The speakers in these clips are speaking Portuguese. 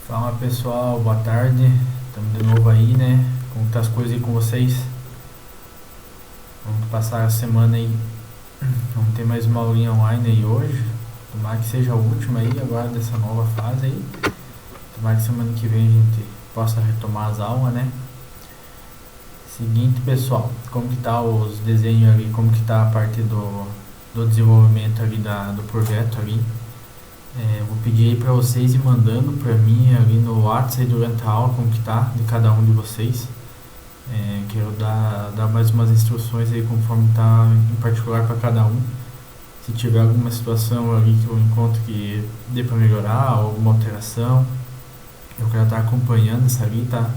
Fala pessoal, boa tarde. Estamos de novo aí, né? Como tá as coisas aí com vocês? Vamos passar a semana aí. Vamos ter mais uma aulinha online aí hoje. Tomara que seja a última aí agora dessa nova fase aí. Tomara que semana que vem a gente possa retomar as aulas, né? Seguinte pessoal, como que tá os desenhos ali, como que tá a parte do desenvolvimento ali do projeto ali. Vou pedir aí pra vocês ir mandando pra mim ali no WhatsApp durante a aula como que tá de cada um de vocês. Quero dar mais umas instruções aí conforme tá em particular para cada um. Se tiver alguma situação ali que eu encontro que dê para melhorar, ou alguma alteração, eu quero estar acompanhando isso ali, tá?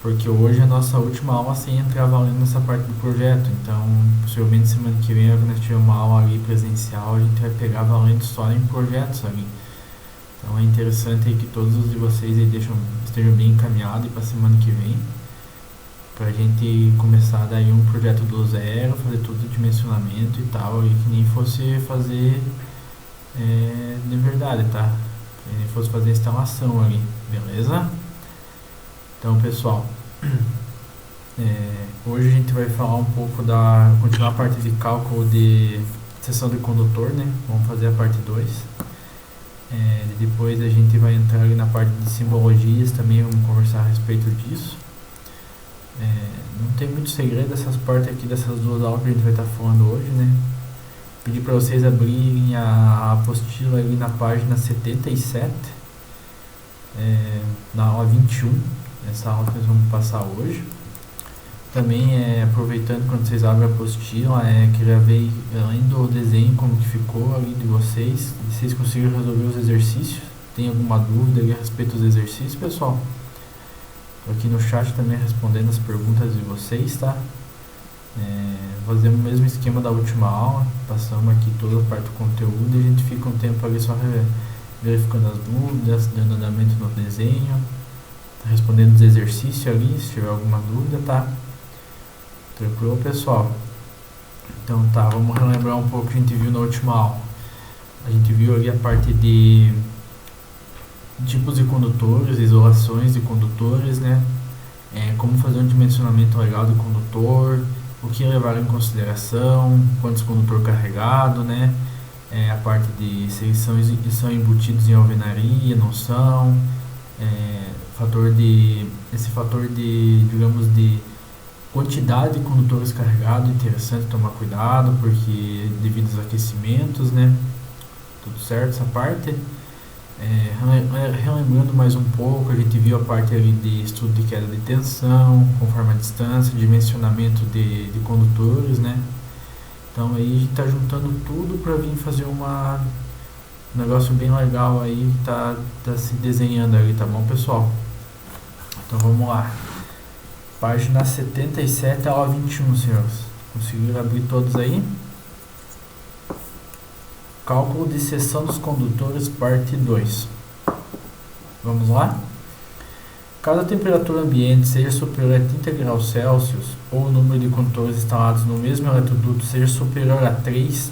Porque hoje é a nossa última aula sem entrar valendo nessa parte do projeto. Então, possivelmente semana que vem, quando nós tiver uma aula ali presencial, a gente vai pegar valendo só em projetos ali. Então é interessante aí que todos os de vocês aí estejam bem encaminhados para semana que vem, pra gente começar daí um projeto do zero, fazer tudo de dimensionamento e tal, e que nem fosse fazer de verdade, tá? Que nem fosse fazer instalação ali, beleza? Então pessoal, hoje a gente vai falar um pouco continuar a parte de cálculo de seção de condutor, né? Vamos fazer a parte 2. Depois a gente vai entrar ali na parte de simbologias também, vamos conversar a respeito disso. Não tem muito segredo dessas partes aqui, dessas duas aulas que a gente vai estar falando hoje, né? Pedir para vocês abrirem a apostila ali na página 77, na aula 21, essa aula que nós vamos passar hoje. Também, aproveitando quando vocês abrem a apostila, queria ver além do desenho como que ficou ali de vocês, se vocês conseguiram resolver os exercícios. Tem alguma dúvida ali a respeito dos exercícios, pessoal? Tô aqui no chat também respondendo as perguntas de vocês, tá? Fazemos o mesmo esquema da última aula, passamos aqui toda a parte do conteúdo e a gente fica um tempo ali só verificando as dúvidas, dando andamento no desenho, respondendo os exercícios ali, se tiver alguma dúvida, tá? Tranquilo, pessoal? Então tá, vamos relembrar um pouco o que a gente viu na última aula. A gente viu ali a parte de tipos de condutores, isolações de condutores, né? Como fazer um dimensionamento legal do condutor, o que levar em consideração, quantos condutor carregado, né? A parte de se eles são embutidos em alvenaria, não são, esse fator de, digamos, de quantidade de condutores carregados, interessante tomar cuidado, porque devido aos aquecimentos, né? Tudo certo essa parte. Relembrando mais um pouco, a gente viu a parte ali de estudo de queda de tensão, conforme a distância, dimensionamento de condutores, né? Então aí a gente está juntando tudo para vir fazer um negócio bem legal aí que tá se desenhando ali, tá bom, pessoal? Então vamos lá. Página 77, aula 21, senhores. Conseguiram abrir todos aí? Cálculo de seção dos condutores, parte 2. Vamos lá? Caso a temperatura ambiente seja superior a 30 graus Celsius ou o número de condutores instalados no mesmo eletroduto seja superior a 3,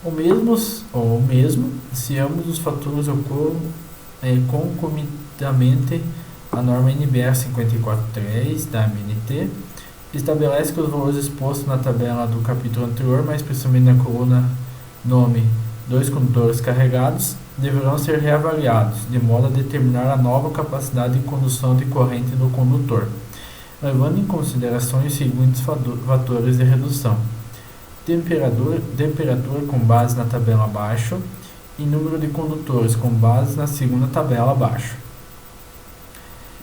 ou mesmo se ambos os fatores ocorram concomitantemente, a norma NBR 543 da ABNT estabelece que os valores expostos na tabela do capítulo anterior, mais precisamente na coluna nome 2 condutores carregados, deverão ser reavaliados, de modo a determinar a nova capacidade de condução de corrente do condutor, levando em consideração os seguintes fatores de redução: temperatura com base na tabela abaixo e número de condutores com base na segunda tabela abaixo.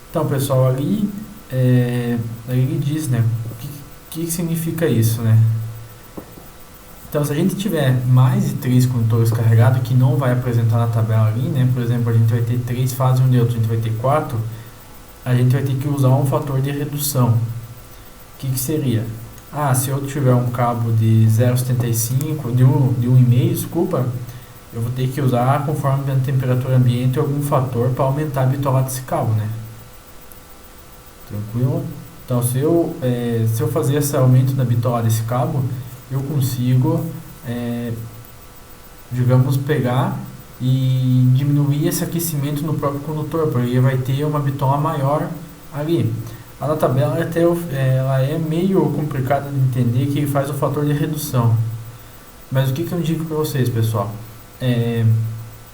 Então, pessoal, ali ele diz, né, o que significa isso, né? Então, se a gente tiver mais de 3 condutores carregados, que não vai apresentar na tabela ali, né? Por exemplo, a gente vai ter 3 fases e um neutro, a gente vai ter 4, a gente vai ter que usar um fator de redução. O que seria? Se eu tiver um cabo de 0,75, de 1,5, desculpa, eu vou ter que usar, conforme a temperatura ambiente, algum fator para aumentar a bitolada desse cabo, né? Tranquilo? Então, se eu fazer esse aumento na bitola desse cabo, eu consigo, digamos, pegar e diminuir esse aquecimento no próprio condutor, porque vai ter uma bitola maior ali. A da tabela ela é meio complicada de entender, que faz o fator de redução. Mas o que eu indico para vocês, pessoal?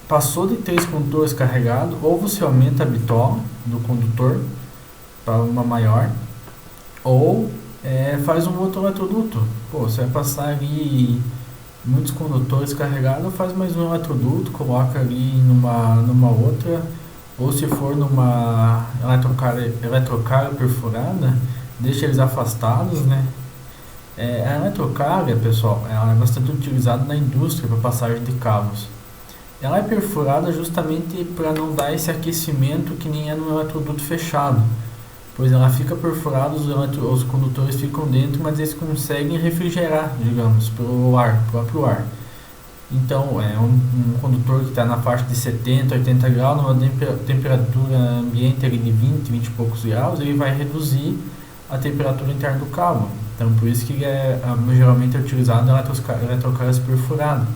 Passou de 3 condutores carregados, ou você aumenta a bitola do condutor para uma maior, ou faz um outro eletroduto. Pô, você vai passar ali muitos condutores carregados, faz mais um eletroduto, coloca ali numa outra, ou se for numa eletrocária perfurada, deixa eles afastados, né? A eletrocária, pessoal, ela é bastante utilizada na indústria para passagem de cabos. Ela é perfurada justamente para não dar esse aquecimento que nem é no eletroduto fechado, pois ela fica perfurada, os condutores ficam dentro, mas eles conseguem refrigerar, digamos, pelo próprio ar. Então, um condutor que está na faixa de 70, 80 graus, numa temperatura ambiente ali de 20, 20 e poucos graus, ele vai reduzir a temperatura interna do cabo. Então, por isso que geralmente é utilizado eletrocárias perfuradas.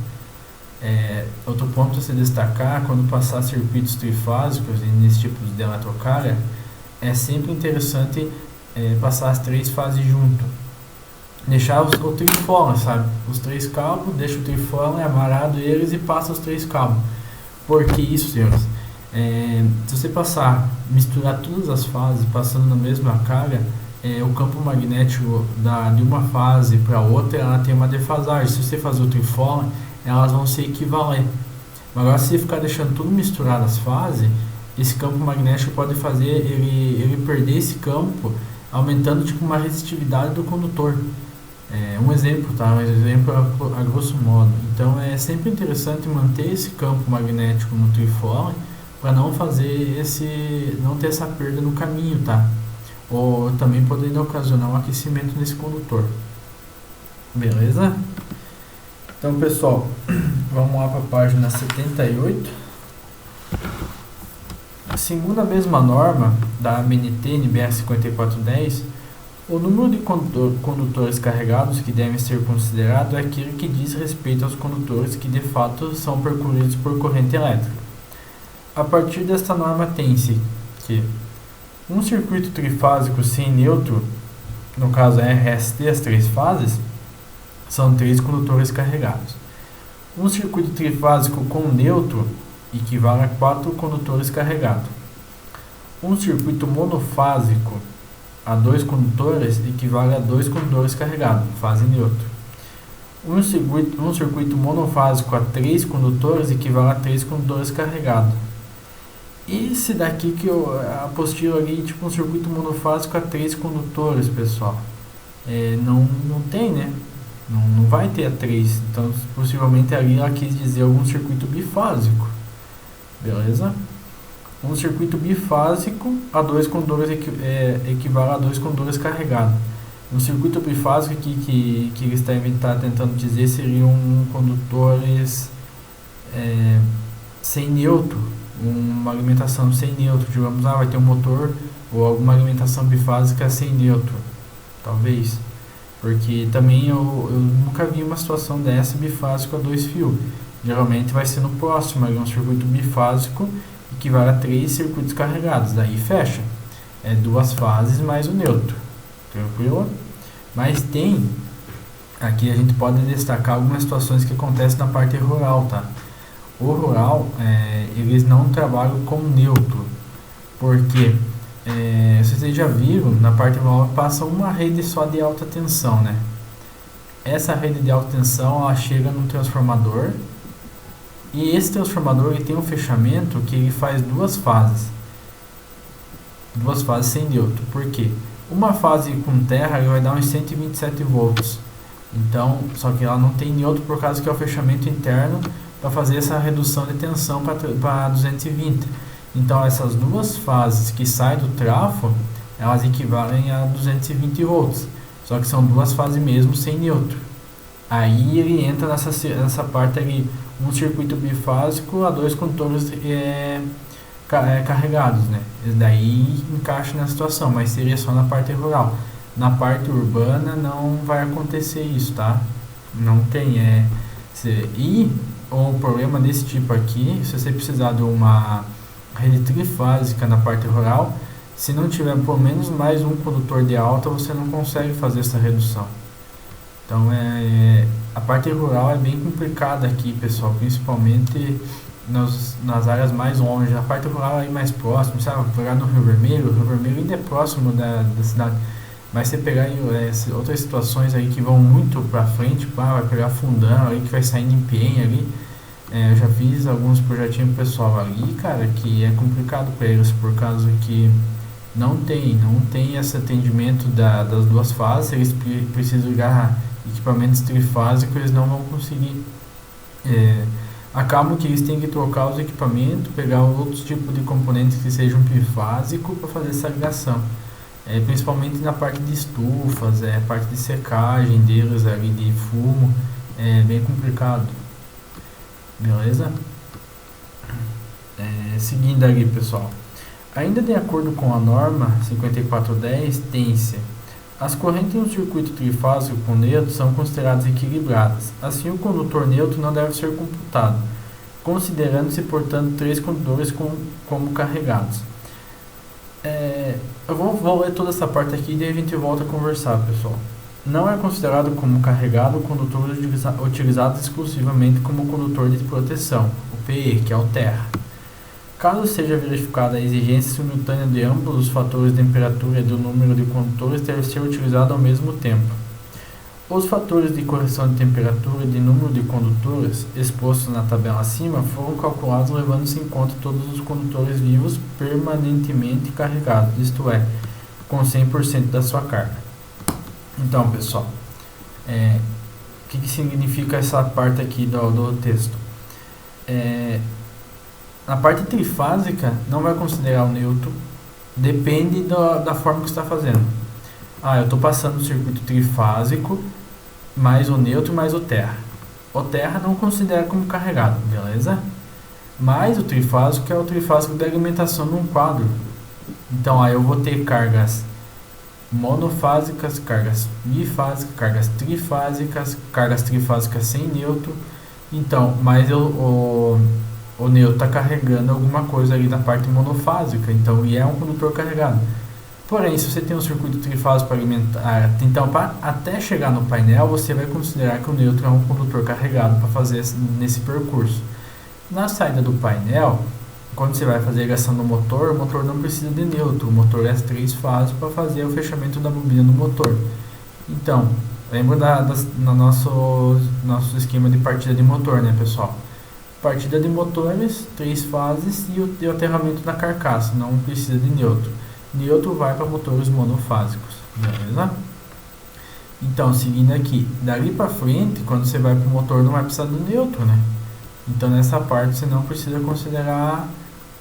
Outro ponto a se destacar, quando passar circuitos trifásicos nesse tipo de eletrocária, é sempre interessante passar as 3 fases junto. Deixar o trifólio, sabe? Os 3 cabos, deixa o trifólio amarrado eles e passa os 3 cabos. Por que isso, senhores? Se você misturar todas as fases, passando na mesma carga, o campo magnético de uma fase para outra, ela tem uma defasagem. Se você fazer o trifólio, elas vão se equivaler. Agora, se você ficar deixando tudo misturado as fases, esse campo magnético pode fazer ele perder esse campo, aumentando tipo uma resistividade do condutor. Um exemplo, tá? Um exemplo a grosso modo. Então é sempre interessante manter esse campo magnético no trifólio para não ter essa perda no caminho, tá? Ou também podendo ocasionar um aquecimento nesse condutor. Beleza? Então, pessoal, vamos lá para a página 78. Segundo a mesma norma da ABNT NBR 5410, o número de condutores carregados que devem ser considerados é aquele que diz respeito aos condutores que de fato são percorridos por corrente elétrica. A partir desta norma tem-se que um circuito trifásico sem neutro, no caso RST, as 3 fases, são 3 condutores carregados. Um circuito trifásico com neutro equivale a 4 condutores carregados. Um circuito monofásico a 2 condutores equivale a 2 condutores carregados, fase neutra. Um circuito monofásico a 3 condutores equivale a 3 condutores carregados. Esse daqui que a apostila ali, tipo um circuito monofásico a 3 condutores, pessoal. Não tem, né? Não vai ter a 3. Então, possivelmente ali ela quis dizer algum circuito bifásico. Beleza? Um circuito bifásico a 2 condutores equivale a 2 condutores carregados. Um circuito bifásico que ele está tentando dizer seriam condutores sem neutro, uma alimentação sem neutro. Digamos, vai ter um motor ou alguma alimentação bifásica sem neutro, talvez. Porque também eu nunca vi uma situação dessa bifásico a 2 fios. Geralmente vai ser no próximo, um circuito bifásico equivale a 3 circuitos carregados, daí fecha. 2 fases mais o neutro. Tranquilo? Mas aqui a gente pode destacar algumas situações que acontecem na parte rural, tá? O rural, eles não trabalham com neutro, porque vocês já viram, na parte rural passa uma rede só de alta tensão, né? Essa rede de alta tensão, ela chega num transformador, e esse transformador ele tem um fechamento que ele faz 2 fases sem neutro. Por quê? Uma fase com terra ele vai dar uns 127 volts. Então, só que ela não tem neutro por causa que é o fechamento interno para fazer essa redução de tensão para 220. Então, essas 2 fases que saem do trafo, elas equivalem a 220 volts. Só que são 2 fases mesmo sem neutro. Aí ele entra nessa parte ali, um circuito bifásico a 2 condutores carregados, né? Daí encaixa na situação, mas seria só na parte rural. Na parte urbana não vai acontecer isso, tá? Não tem. E ou um problema desse tipo aqui, se você precisar de uma rede trifásica na parte rural, se não tiver pelo menos mais um condutor de alta, você não consegue fazer essa redução. Então a parte rural é bem complicada aqui, pessoal, principalmente nas áreas mais longe. A parte rural é mais próxima, sabe? Pegar no Rio Vermelho ainda é próximo da cidade. Mas você pegar outras situações aí que vão muito pra frente, vai pegar fundão aí que vai saindo em Penha ali. Eu já fiz alguns projetinhos pro pessoal ali, cara, que é complicado para eles por causa que não tem esse atendimento das duas fases. Eles precisam ligar equipamentos trifásicos, eles não vão conseguir. Acabam que eles têm que trocar os equipamentos, pegar outros tipos de componentes que sejam trifásicos para fazer essa ligação. Principalmente na parte de estufas, parte de secagem deles ali, de fumo, é bem complicado. Beleza? Seguindo ali, pessoal. Ainda de acordo com a norma 5410, tem-se as correntes no circuito trifásico com neutro são consideradas equilibradas. Assim, o condutor neutro não deve ser computado, considerando-se, portanto, 3 condutores como carregados. Eu vou ler toda essa parte aqui e daí a gente volta a conversar, pessoal. Não é considerado como carregado o condutor utilizado exclusivamente como condutor de proteção, o PE, que é o terra. Caso seja verificada a exigência simultânea de ambos os fatores de temperatura e do número de condutores, deve ser utilizado ao mesmo tempo. Os fatores de correção de temperatura e de número de condutores expostos na tabela acima foram calculados levando-se em conta todos os condutores vivos permanentemente carregados, isto é, com 100% da sua carga. Então, pessoal, o que significa essa parte aqui do texto? Na parte trifásica, não vai considerar o neutro, depende da forma que você está fazendo. Eu estou passando o circuito trifásico, mais o neutro, mais o terra. O terra não considera como carregado, beleza? Mais o trifásico, que é o trifásico de alimentação num quadro. Então, eu vou ter cargas monofásicas, cargas bifásicas, cargas trifásicas sem neutro. Então, mas o neutro está carregando alguma coisa ali na parte monofásica, então, e é um condutor carregado. Porém, se você tem um circuito trifásico para alimentar, então, até chegar no painel, você vai considerar que o neutro é um condutor carregado para fazer nesse percurso. Na saída do painel, quando você vai fazer a ligação do motor, o motor não precisa de neutro, o motor é 3 fases para fazer o fechamento da bobina do motor. Então, lembra no nosso esquema de partida de motor, né, pessoal? Partida de motores, 3 fases e o aterramento da carcaça, não precisa de neutro. Neutro vai para motores monofásicos, beleza? Então, seguindo aqui, dali para frente, quando você vai para o motor, não vai precisar do neutro, né? Então, nessa parte, você não precisa considerar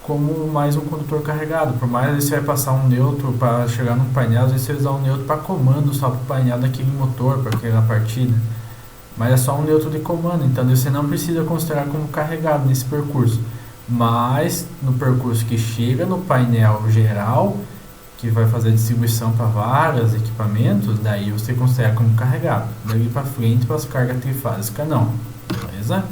como mais um condutor carregado. Por mais que você vai passar um neutro para chegar no painel, às vezes você vai usar um neutro para comando só para o painel daquele motor, para aquela partida. Mas é só um neutro de comando, então você não precisa considerar como carregado nesse percurso. Mas no percurso que chega no painel geral, que vai fazer a distribuição para vários equipamentos, daí você considera como carregado. Daí para frente, para as cargas trifásicas, não. Beleza?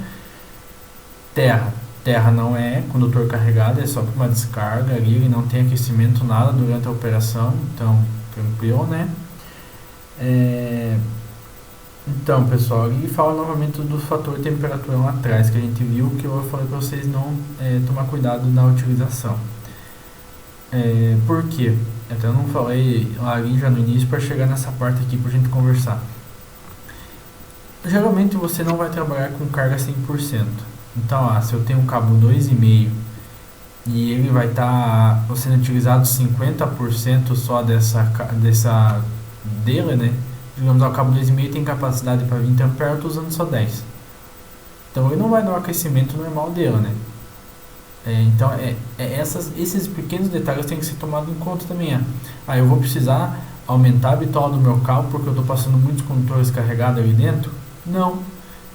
Terra não é condutor carregado, é só para uma descarga ali, ele não tem aquecimento nada durante a operação, então tranquilo, né? Então, pessoal, e fala novamente do fator de temperatura lá atrás, que a gente viu, que eu falei para vocês não tomar cuidado na utilização. Por quê? Até eu não falei ali já no início para chegar nessa parte aqui para a gente conversar. Geralmente você não vai trabalhar com carga 100%. Então, se eu tenho um cabo 2,5 e ele vai estar sendo utilizado 50% só dele, né? Digamos, o cabo 2,5 tem capacidade para 20 A, eu estou usando só 10. Então ele não vai dar o aquecimento normal dele, né? Então esses pequenos detalhes têm que ser tomados em conta também. Eu vou precisar aumentar a bitola do meu cabo porque eu estou passando muitos condutores carregados ali dentro?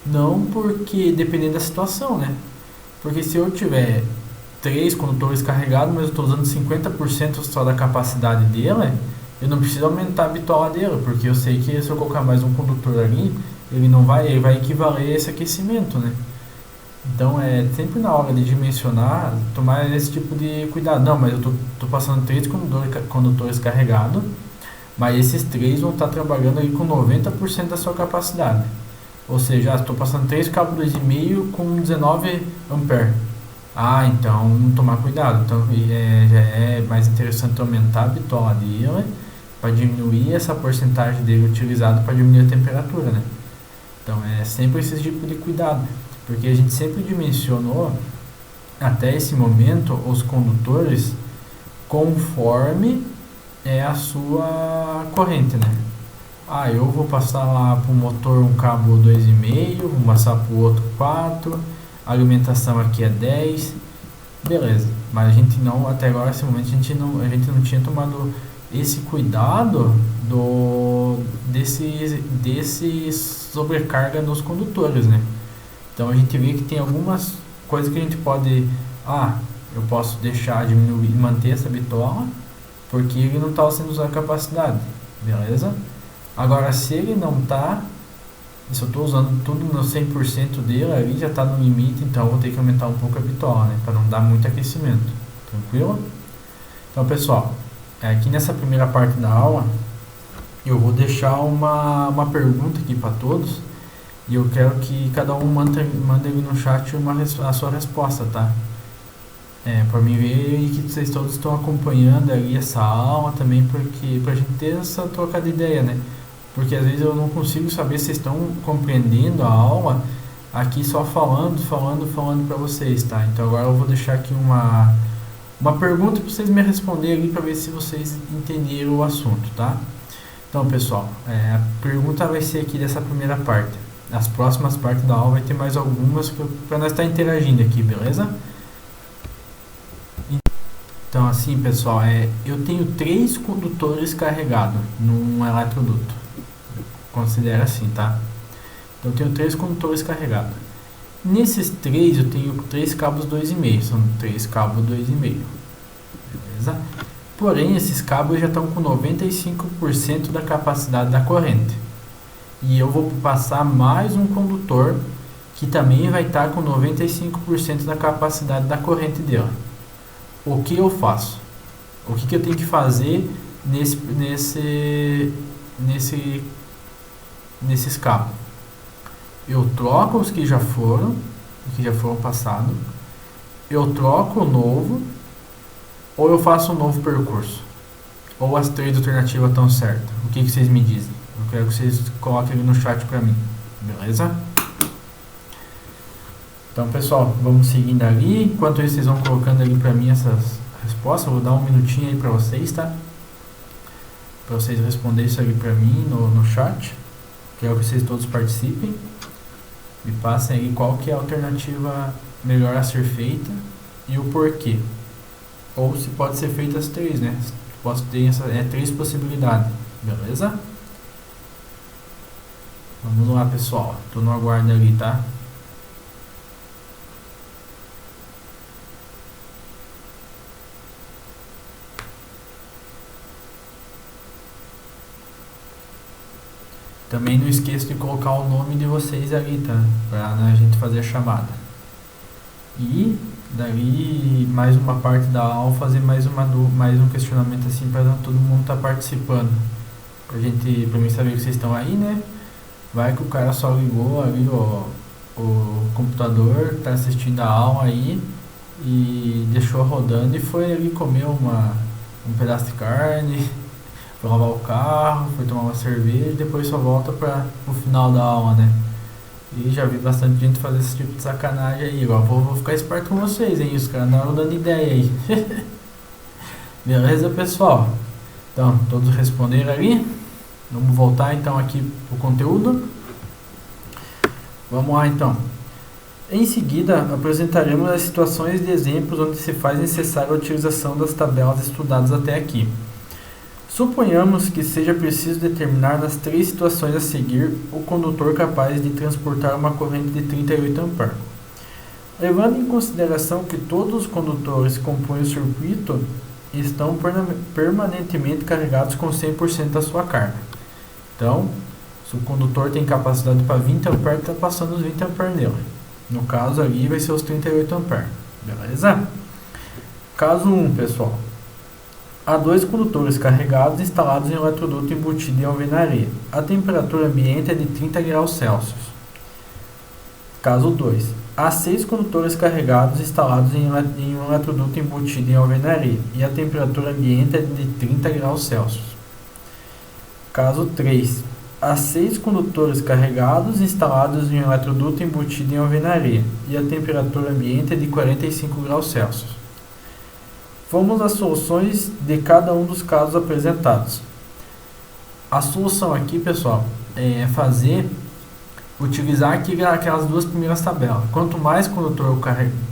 Não, porque dependendo da situação, né? Porque se eu tiver 3 condutores carregados, mas eu estou usando 50% só da capacidade dele, eu não preciso aumentar a bitola dele, porque eu sei que se eu colocar mais um condutor ali, ele vai equivaler a esse aquecimento, né? Então, sempre na hora de dimensionar, tomar esse tipo de cuidado. Não, mas eu tô passando três condutores carregados, mas esses três vão estar trabalhando aí com 90% da sua capacidade. Ou seja, estou passando três cabos 2,5 com 19 ampere. Ah, então tomar cuidado. Então já é mais interessante aumentar a bitola dele para diminuir essa porcentagem dele utilizado para diminuir a temperatura, né? Então é sempre esse tipo de cuidado, porque a gente sempre dimensionou até esse momento os condutores conforme é a sua corrente, né? Ah, eu vou passar lá para o motor um cabo 2,5, vou passar para o outro 4, a alimentação aqui é 10, beleza. Mas a gente não, até agora, nesse momento, a gente não tinha tomado esse cuidado desse sobrecarga nos condutores, né? Então a gente vê que tem algumas coisas que a gente pode, eu posso deixar diminuir, manter essa bitola, porque ele não está sendo usado a capacidade, beleza? Agora, se ele não está, se eu estou usando tudo no 100% dele, ali já está no limite, então eu vou ter que aumentar um pouco a bitola, né? Para não dar muito aquecimento. Tranquilo? Então, pessoal, aqui nessa primeira parte da aula, eu vou deixar uma pergunta aqui para todos, e eu quero que cada um mande ali no chat a sua resposta, tá? Para mim ver que vocês todos estão acompanhando ali essa aula também, porque para a gente ter essa troca de ideia, né? Porque às vezes eu não consigo saber se vocês estão compreendendo a aula aqui só falando para vocês, tá? Então agora eu vou deixar aqui uma pergunta para vocês me responderem ali para ver se vocês entenderam o assunto, tá? Então, pessoal, a pergunta vai ser aqui dessa primeira parte. Nas próximas partes da aula vai ter mais algumas para nós estar interagindo aqui, beleza? Então, assim, pessoal, eu tenho 3 condutores carregados num eletroduto. Considera assim, tá? Então, eu tenho 3 condutores carregados. Nesses 3, eu tenho 3 cabos 2,5. São 3 cabos 2,5. Beleza? Porém, esses cabos já estão com 95% da capacidade da corrente. E eu vou passar mais um condutor que também vai estar com 95% da capacidade da corrente dele. O que eu faço? O que eu tenho que fazer nesses cabos? Eu troco os que já foram passados, eu troco o novo, ou eu faço um novo percurso? Ou as 3 alternativas estão certas? O que vocês me dizem? Eu quero que vocês coloquem ali no chat para mim, beleza? Então, pessoal, vamos seguindo ali. Enquanto isso, vocês vão colocando ali para mim essas respostas. Eu vou dar um minutinho aí para vocês, tá? Para vocês responderem isso ali para mim no chat. Quero que vocês todos participem. Me passem aí qual que é a alternativa melhor a ser feita e o porquê. Ou se pode ser feita as 3, né? Posso ter 3 possibilidades, beleza? Vamos lá, pessoal. Tô no aguardo ali, tá? Também não esqueça de colocar o nome de vocês ali, tá? Pra a gente fazer a chamada. E dali, mais uma parte da aula, fazer mais um questionamento assim para todo mundo estar participando. Pra mim saber que vocês estão aí, né? Vai que o cara só ligou ali o computador, tá assistindo a aula aí e deixou rodando e foi ali comer um pedaço de carne, foi lavar o carro, foi tomar uma cerveja e depois só volta para o final da aula, né? E já vi bastante gente fazer esse tipo de sacanagem aí. Agora vou ficar esperto com vocês, hein? Os caras não dando ideia aí. Beleza, pessoal? Então, todos responderam ali. Vamos voltar então aqui pro conteúdo. Vamos lá então. Em seguida, apresentaremos as situações de exemplos onde se faz necessária a utilização das tabelas estudadas até aqui. Suponhamos que seja preciso determinar nas 3 situações a seguir o condutor capaz de transportar uma corrente de 38 A. Levando em consideração que todos os condutores que compõem o circuito estão permanentemente carregados com 100% da sua carga. Então, se o condutor tem capacidade para 20 A, está passando os 20 A nele. No caso ali vai ser os 38 amperes, beleza? Caso 1, pessoal. Há dois condutores carregados instalados em um eletroduto embutido em alvenaria. A temperatura ambiente é de 30 graus Celsius. Caso 2. Há 6 condutores carregados instalados em um eletroduto embutido em alvenaria e a temperatura ambiente é de 30 graus Celsius. Caso 3. Há 6 condutores carregados instalados em um eletroduto embutido em alvenaria e a temperatura ambiente é de 45 graus Celsius. Vamos às soluções de cada um dos casos apresentados. A solução aqui, pessoal, é utilizar aqui aquelas duas primeiras tabelas. Quanto mais condutor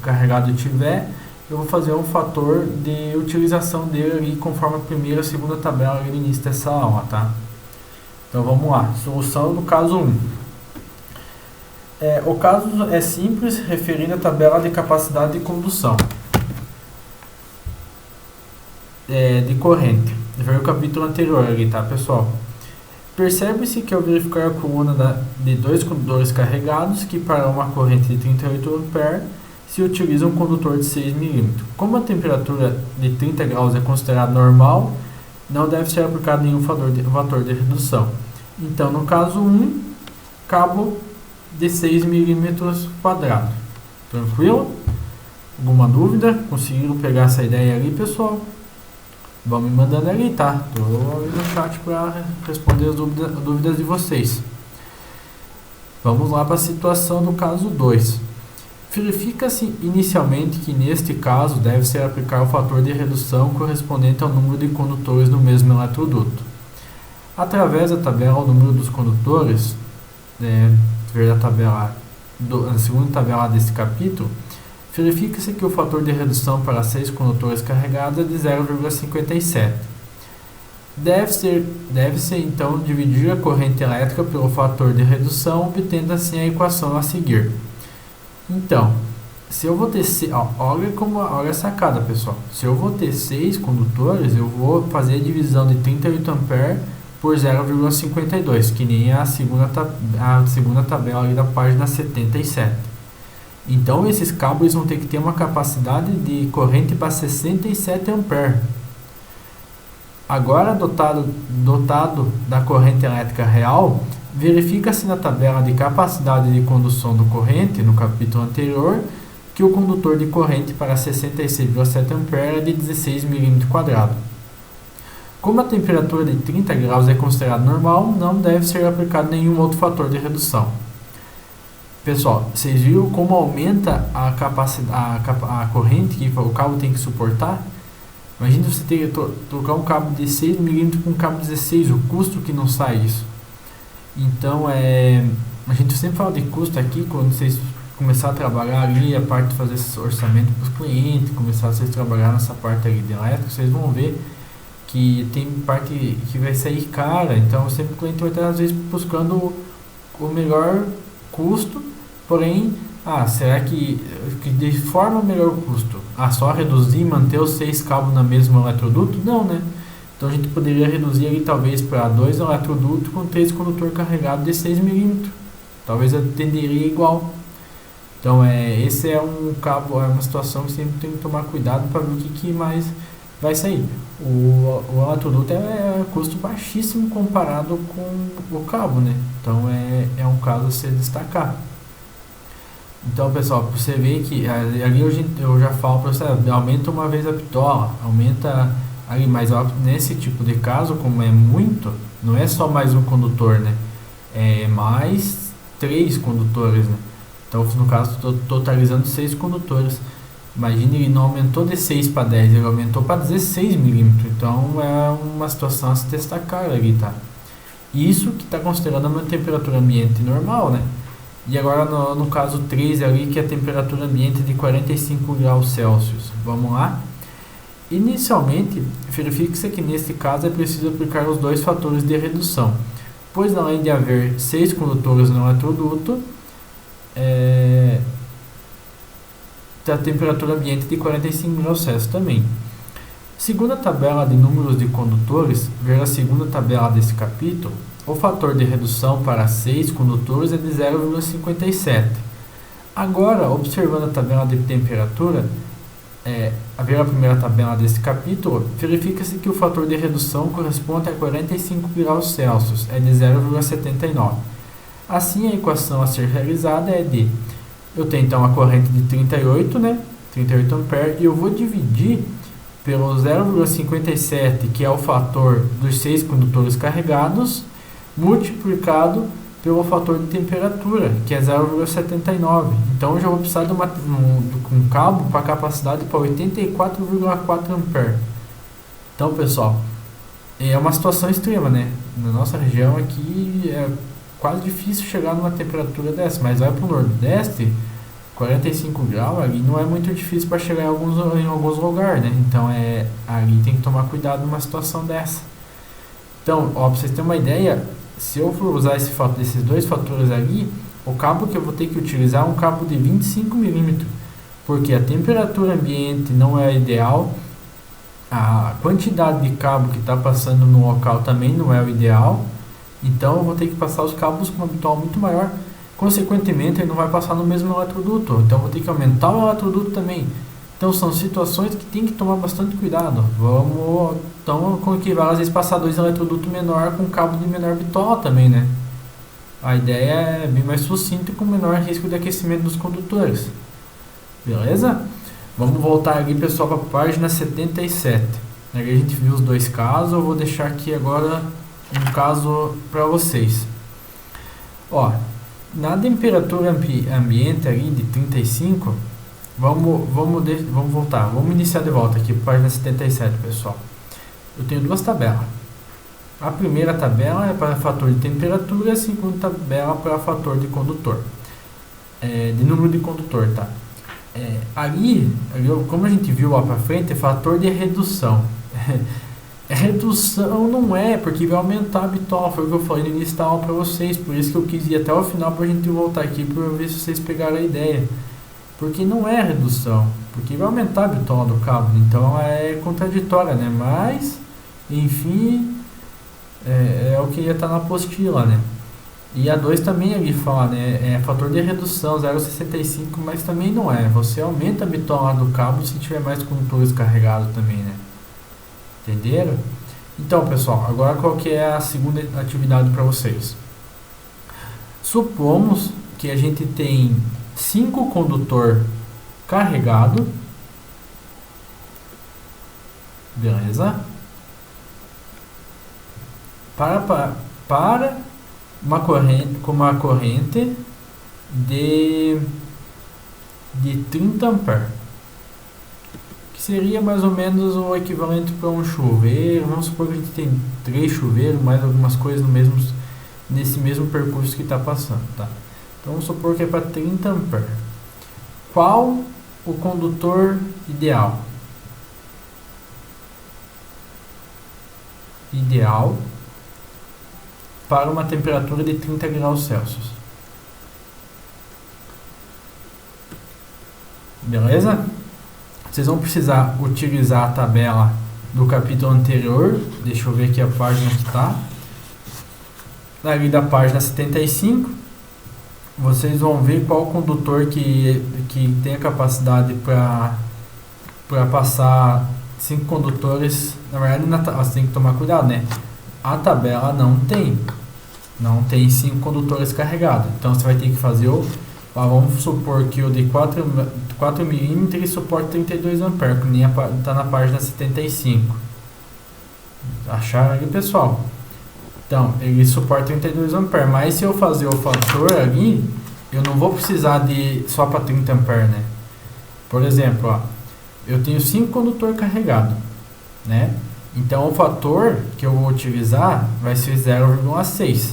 carregado tiver, eu vou fazer um fator de utilização dele ali conforme a primeira e a segunda tabela ali no início dessa aula, tá? Então vamos lá, solução do caso 1. O caso é simples, referindo à tabela de capacidade de condução de corrente. Veja o capítulo anterior ali, tá, pessoal? Percebe-se que ao verificar a coluna de dois condutores carregados, que para uma corrente de 38 A se utiliza um condutor de 6 mm. Como a temperatura de 30 graus é considerada normal, não deve ser aplicado nenhum fator de redução. Então, no caso 1, cabo de 6 mm quadrado. Tranquilo? Alguma dúvida? Conseguiram pegar essa ideia ali, pessoal? Vão me mandando ali, tá? Estou ali no chat para responder as dúvidas de vocês. Vamos lá para a situação do caso 2. Verifica-se inicialmente que neste caso deve ser aplicado o fator de redução correspondente ao número de condutores no mesmo eletroduto. Através da tabela, o número dos condutores, na segunda tabela deste capítulo, verifica-se que o fator de redução para 6 condutores carregados é de 0,57. Deve-se então dividir a corrente elétrica pelo fator de redução, obtendo assim a equação a seguir. Então, se eu vou ter olha a sacada, pessoal. Se eu vou ter 6 condutores, eu vou fazer a divisão de 38 A por 0,52, que nem a segunda tabela ali da página 77. Então, esses cabos vão ter que ter uma capacidade de corrente para 67 A. Agora, dotado da corrente elétrica real, verifica-se na tabela de capacidade de condução do corrente, no capítulo anterior, que o condutor de corrente para 66,7 A é de 16 mm². Como a temperatura de 30 graus é considerada normal, não deve ser aplicado nenhum outro fator de redução. Pessoal, vocês viram como aumenta a corrente que o cabo tem que suportar? Imagina você ter que trocar um cabo de 6 mm com um cabo de 16, o custo que não sai isso. Então, a gente sempre fala de custo aqui, quando vocês começar a trabalhar ali, a parte de fazer esse orçamento para os clientes, começar a vocês trabalhar nessa parte ali de elétrico, vocês vão ver que tem parte que vai sair cara, então sempre o cliente vai estar às vezes buscando o melhor custo, porém, será que de forma melhor custo? Só reduzir e manter os 6 cabos na mesma eletroduto? Não, né? Então a gente poderia reduzir ali talvez para 2 eletrodutos com 3 condutores carregados de 6 mm. Talvez atenderia igual. Então esse é um cabo, é uma situação que sempre tem que tomar cuidado para ver o que mais vai sair. O eletroduto é custo baixíssimo comparado com o cabo, né? Então é um caso a se destacar. Então, pessoal, para você ver que ali eu já falo para você, aumenta uma vez a bitola, aumenta ali, mas nesse tipo de caso, como é muito, não é só mais um condutor, né? É mais 3 condutores, né? Então, no caso, estou totalizando 6 condutores. Imagine, ele não aumentou de 6 para 10, ele aumentou para 16 mm. Então, é uma situação a se destacar ali, tá? Isso que está considerando uma temperatura ambiente normal, né? E agora no caso 3 ali, que é a temperatura ambiente de 45 graus Celsius. Vamos lá? Inicialmente, verifique-se que neste caso é preciso aplicar os 2 fatores de redução, pois além de haver 6 condutores no eletroduto, a temperatura ambiente de 45 graus Celsius também. Segundo a tabela de números de condutores, ver a segunda tabela desse capítulo, o fator de redução para 6 condutores é de 0,57. Agora, observando a tabela de temperatura, a ver a primeira tabela desse capítulo, verifica-se que o fator de redução corresponde a 45 graus Celsius, é de 0,79. Assim, a equação a ser realizada é de, eu tenho então a corrente de 38, né, 38 amperes, e eu vou dividir pelo 0,57, que é o fator dos 6 condutores carregados, multiplicado pelo fator de temperatura, que é 0,79. Então, eu já vou precisar de um cabo para capacidade para 84,4 amperes. Então, pessoal, é uma situação extrema, né? Na nossa região aqui é quase difícil chegar numa temperatura dessa, mas vai para o Nordeste, 45 graus, ali não é muito difícil para chegar em alguns lugares, né? Então, ali tem que tomar cuidado numa situação dessa. Então, ó, para vocês terem uma ideia, se eu for usar esses dois fatores ali, o cabo que eu vou ter que utilizar é um cabo de 25 milímetros, porque a temperatura ambiente não é ideal, a quantidade de cabo que está passando no local também não é o ideal, então eu vou ter que passar os cabos com uma bitola muito maior, consequentemente ele não vai passar no mesmo eletroduto, então eu vou ter que aumentar o eletroduto também. Então são situações que tem que tomar bastante cuidado. Então, com que vai às vezes passar dois eletrodutos menor com cabo de menor bitola também, né? A ideia é bem mais sucinta e com menor risco de aquecimento dos condutores. Beleza? Vamos voltar aqui, pessoal, para a página 77. Aqui a gente viu os dois casos, eu vou deixar aqui agora um caso para vocês. Ó, na temperatura ambiente ali de 35, vamos voltar, vamos iniciar de volta aqui para a página 77, pessoal. Eu tenho duas tabelas. A primeira tabela é para fator de temperatura e a segunda tabela para fator de condutor, de número de condutor, tá? Ali, como a gente viu lá para frente, é fator de redução. Redução não é, porque vai aumentar a bitola, foi o que eu falei no início da aula para vocês, por isso que eu quis ir até o final para a gente voltar aqui para ver se vocês pegaram a ideia. Porque não é redução, porque vai aumentar a bitola do cabo, então é contraditória, né? Mas, enfim, é o que ia estar na apostila, né? E a 2 também ali fala, né? É fator de redução 0,65, mas também não é. Você aumenta a bitola do cabo se tiver mais condutores carregados também, né? Entenderam? Então, pessoal, agora qual que é a segunda atividade para vocês? Supomos que a gente tem 5 condutor carregado, beleza? Para uma corrente, com uma corrente de 30 amperes, que seria mais ou menos o equivalente para um chuveiro. Vamos supor que a gente tem 3 chuveiros, mais algumas coisas nesse mesmo percurso que está passando, tá? Então vamos supor que é para 30 amperes. Qual o condutor ideal? Ideal para uma temperatura de 30 graus Celsius. Beleza? Vocês vão precisar utilizar a tabela do capítulo anterior. Deixa eu ver aqui a página que está. Ali da página 75. Vocês vão ver qual condutor que tem a capacidade para passar 5 condutores. Na verdade, você tem que tomar cuidado, né? A tabela não tem 5 condutores carregados. Então, você vai ter que fazer vamos supor que o de 4 mm suporta 32 amperes, que nem está na página 75. Acharam ali, pessoal? Então, ele suporta 32 amperes, mas se eu fazer o fator ali, eu não vou precisar de só para 30 amperes, né? Por exemplo, ó, eu tenho 5 condutores carregados, né? Então, o fator que eu vou utilizar vai ser 0,6.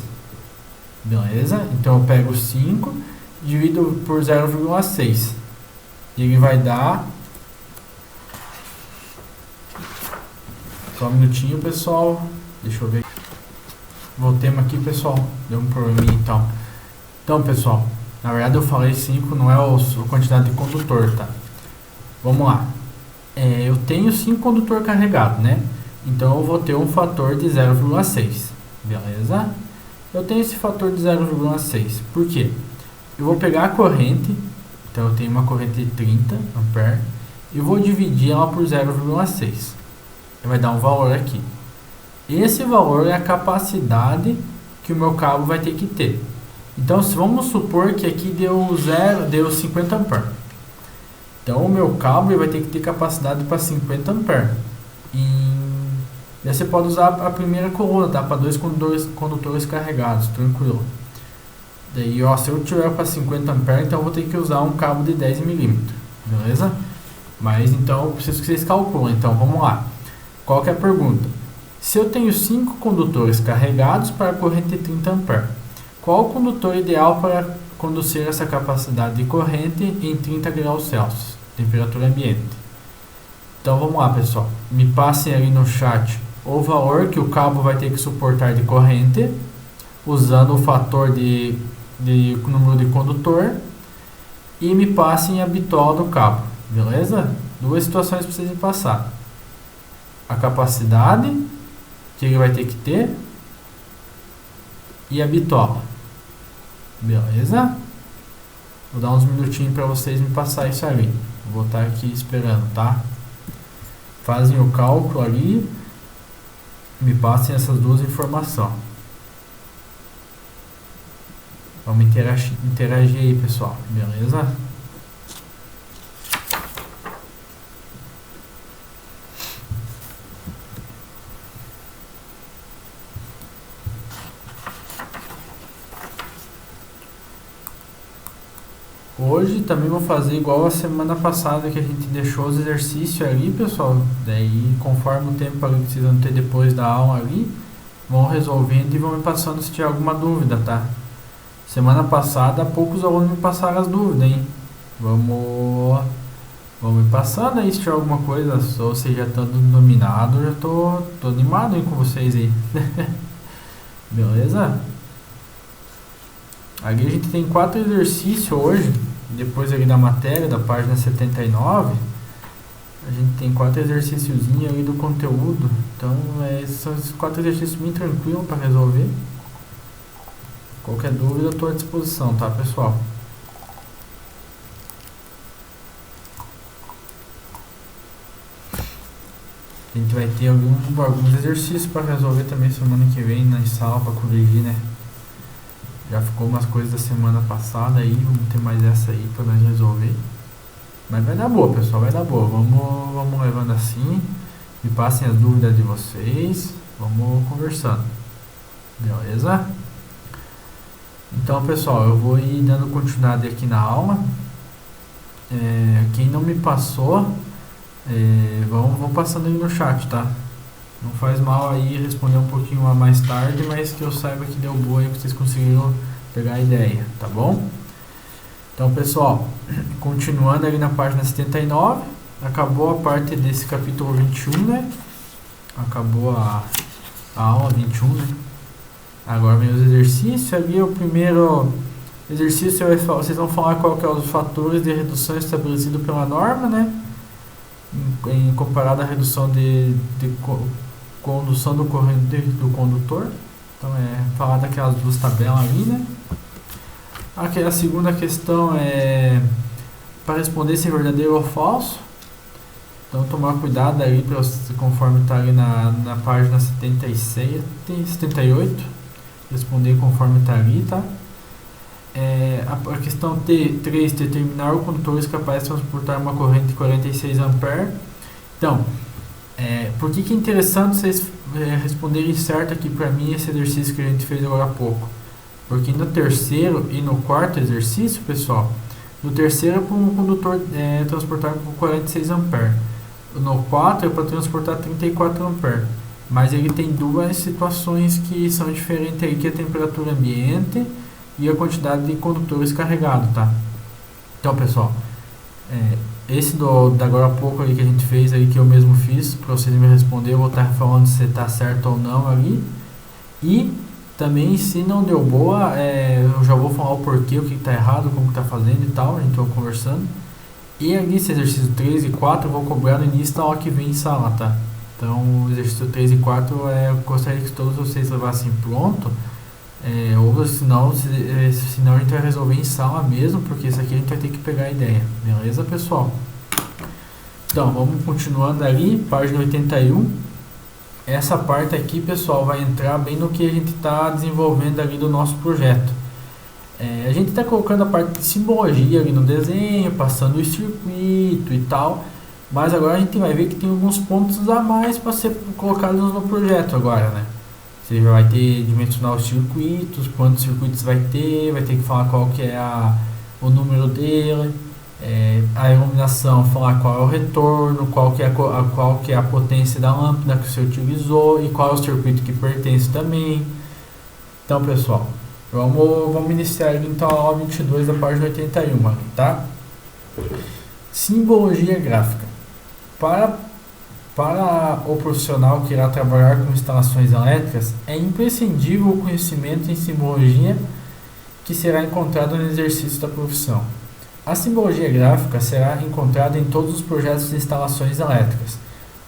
Beleza? Então, eu pego 5, divido por 0,6. E ele vai dar... Só um minutinho, pessoal. Deixa eu ver. Voltemos aqui, pessoal. Deu um probleminha, então. Então, pessoal, na verdade eu falei 5, não é a quantidade de condutor, tá? Vamos lá. Eu tenho 5 condutor carregado, né? Então eu vou ter um fator de 0,6. Beleza? Eu tenho esse fator de 0,6. Por quê? Eu vou pegar a corrente Então eu tenho uma corrente de 30 A e vou dividir ela por 0,6. Vai dar um valor aqui. Esse valor é a capacidade que o meu cabo vai ter que ter. Então vamos supor que aqui deu 50 A. Então o meu cabo vai ter que ter capacidade para 50 A. Daí você pode usar a primeira coluna, tá? Para 2 condutores carregados, tranquilo. Daí, ó, se eu tiver para 50 A, então eu vou ter que usar um cabo de 10 mm, beleza? Mas então eu preciso que vocês calculem. Então vamos lá. Qual que é a pergunta? Se eu tenho 5 condutores carregados para a corrente de 30 A, qual o condutor ideal para conduzir essa capacidade de corrente em 30 graus Celsius, temperatura ambiente? Então vamos lá, pessoal. Me passem ali no chat o valor que o cabo vai ter que suportar de corrente, usando o fator de número de condutor, e me passem a bitola do cabo, beleza? Duas situações para vocês me passar. A capacidade que ele vai ter que ter e a bitola, beleza? Vou dar uns minutinhos para vocês me passar isso ali. Vou estar aqui esperando, tá? Fazem o cálculo ali, me passem essas duas informações. Vamos interagir aí, pessoal, beleza? Hoje também vou fazer igual a semana passada, que a gente deixou os exercícios ali, pessoal. Daí, conforme o tempo ali que vocês vão ter depois da aula ali, vão resolvendo e vão me passando se tiver alguma dúvida, tá? Semana passada, poucos alunos me passaram as dúvidas, hein? Vamos me passando aí se tiver alguma coisa, só vocês já estão dominados, eu já tô animado aí com vocês aí. Beleza? Aqui a gente tem 4 exercícios hoje, depois ali da matéria, da página 79, a gente tem 4 exercíciozinhos ali do conteúdo, então são esses 4 exercícios bem tranquilos para resolver. Qualquer dúvida eu estou à disposição, tá, pessoal? A gente vai ter alguns exercícios para resolver também semana que vem na sala para corrigir, né? Já ficou umas coisas da semana passada aí, vamos ter mais essa aí para nós resolver. Mas vai dar boa, pessoal, vai dar boa. Vamos levando assim. Me passem as dúvidas de vocês. Vamos conversando. Beleza? Então, pessoal, eu vou ir dando continuidade aqui na aula. Quem não me passou, vão passando aí no chat, tá? Não faz mal aí responder um pouquinho a mais tarde, mas que eu saiba que deu boa e que vocês conseguiram pegar a ideia, tá bom? Então, pessoal, continuando ali na página 79, acabou a parte desse capítulo 21, né? Acabou a aula 21, né? Agora vem os exercícios. Ali o primeiro exercício, vocês vão falar qual que é os fatores de redução estabelecido pela norma, né? Em comparado à redução de condução do corrente do condutor. Então falar daquelas duas tabelas ali, né? Aqui a segunda questão é para responder se é verdadeiro ou falso. Então tomar cuidado aí conforme está ali na página 76, 78, responder conforme está ali, tá? A questão T3, determinar o condutor capaz de transportar uma corrente de 46 A. Então, por que é interessante vocês responderem certo aqui para mim esse exercício que a gente fez agora há pouco? Porque no terceiro e no quarto exercício, pessoal, no terceiro é para um condutor transportar com 46 A. No 4 é para transportar 34 A. Mas ele tem duas situações que são diferentes aí, que é a temperatura ambiente e a quantidade de condutores carregados, tá? Então, pessoal, esse da agora há pouco ali que a gente fez aí, que eu mesmo fiz, para vocês me responder, eu vou estar falando se está certo ou não ali. E também, se não deu boa, eu já vou falar o porquê, o que está errado, como está fazendo e tal, a gente vai conversando. E ali, esse exercício 3 e 4 eu vou cobrar no início da aula que vem em sala, tá? Então, o exercício 3 e 4 eu gostaria que todos vocês levassem pronto, Ou senão a gente vai resolver em sala mesmo, porque isso aqui a gente vai ter que pegar a ideia. Beleza, pessoal? Então, vamos continuando ali, página 81. Essa parte aqui, pessoal, vai entrar bem no que a gente está desenvolvendo ali do nosso projeto. A gente está colocando a parte de simbologia ali no desenho, passando o circuito e tal, mas agora a gente vai ver que tem alguns pontos a mais para ser colocados no projeto agora, né? Você vai ter dimensionar os circuitos, quantos circuitos vai ter que falar qual que é o número dele, a iluminação, falar qual é o retorno, qual que é a potência da lâmpada que você utilizou e qual é o circuito que pertence também. Então, pessoal, vamos iniciar então a aula 22 da página 81, tá? Simbologia gráfica. Para o profissional que irá trabalhar com instalações elétricas, é imprescindível o conhecimento em simbologia que será encontrado no exercício da profissão. A simbologia gráfica será encontrada em todos os projetos de instalações elétricas,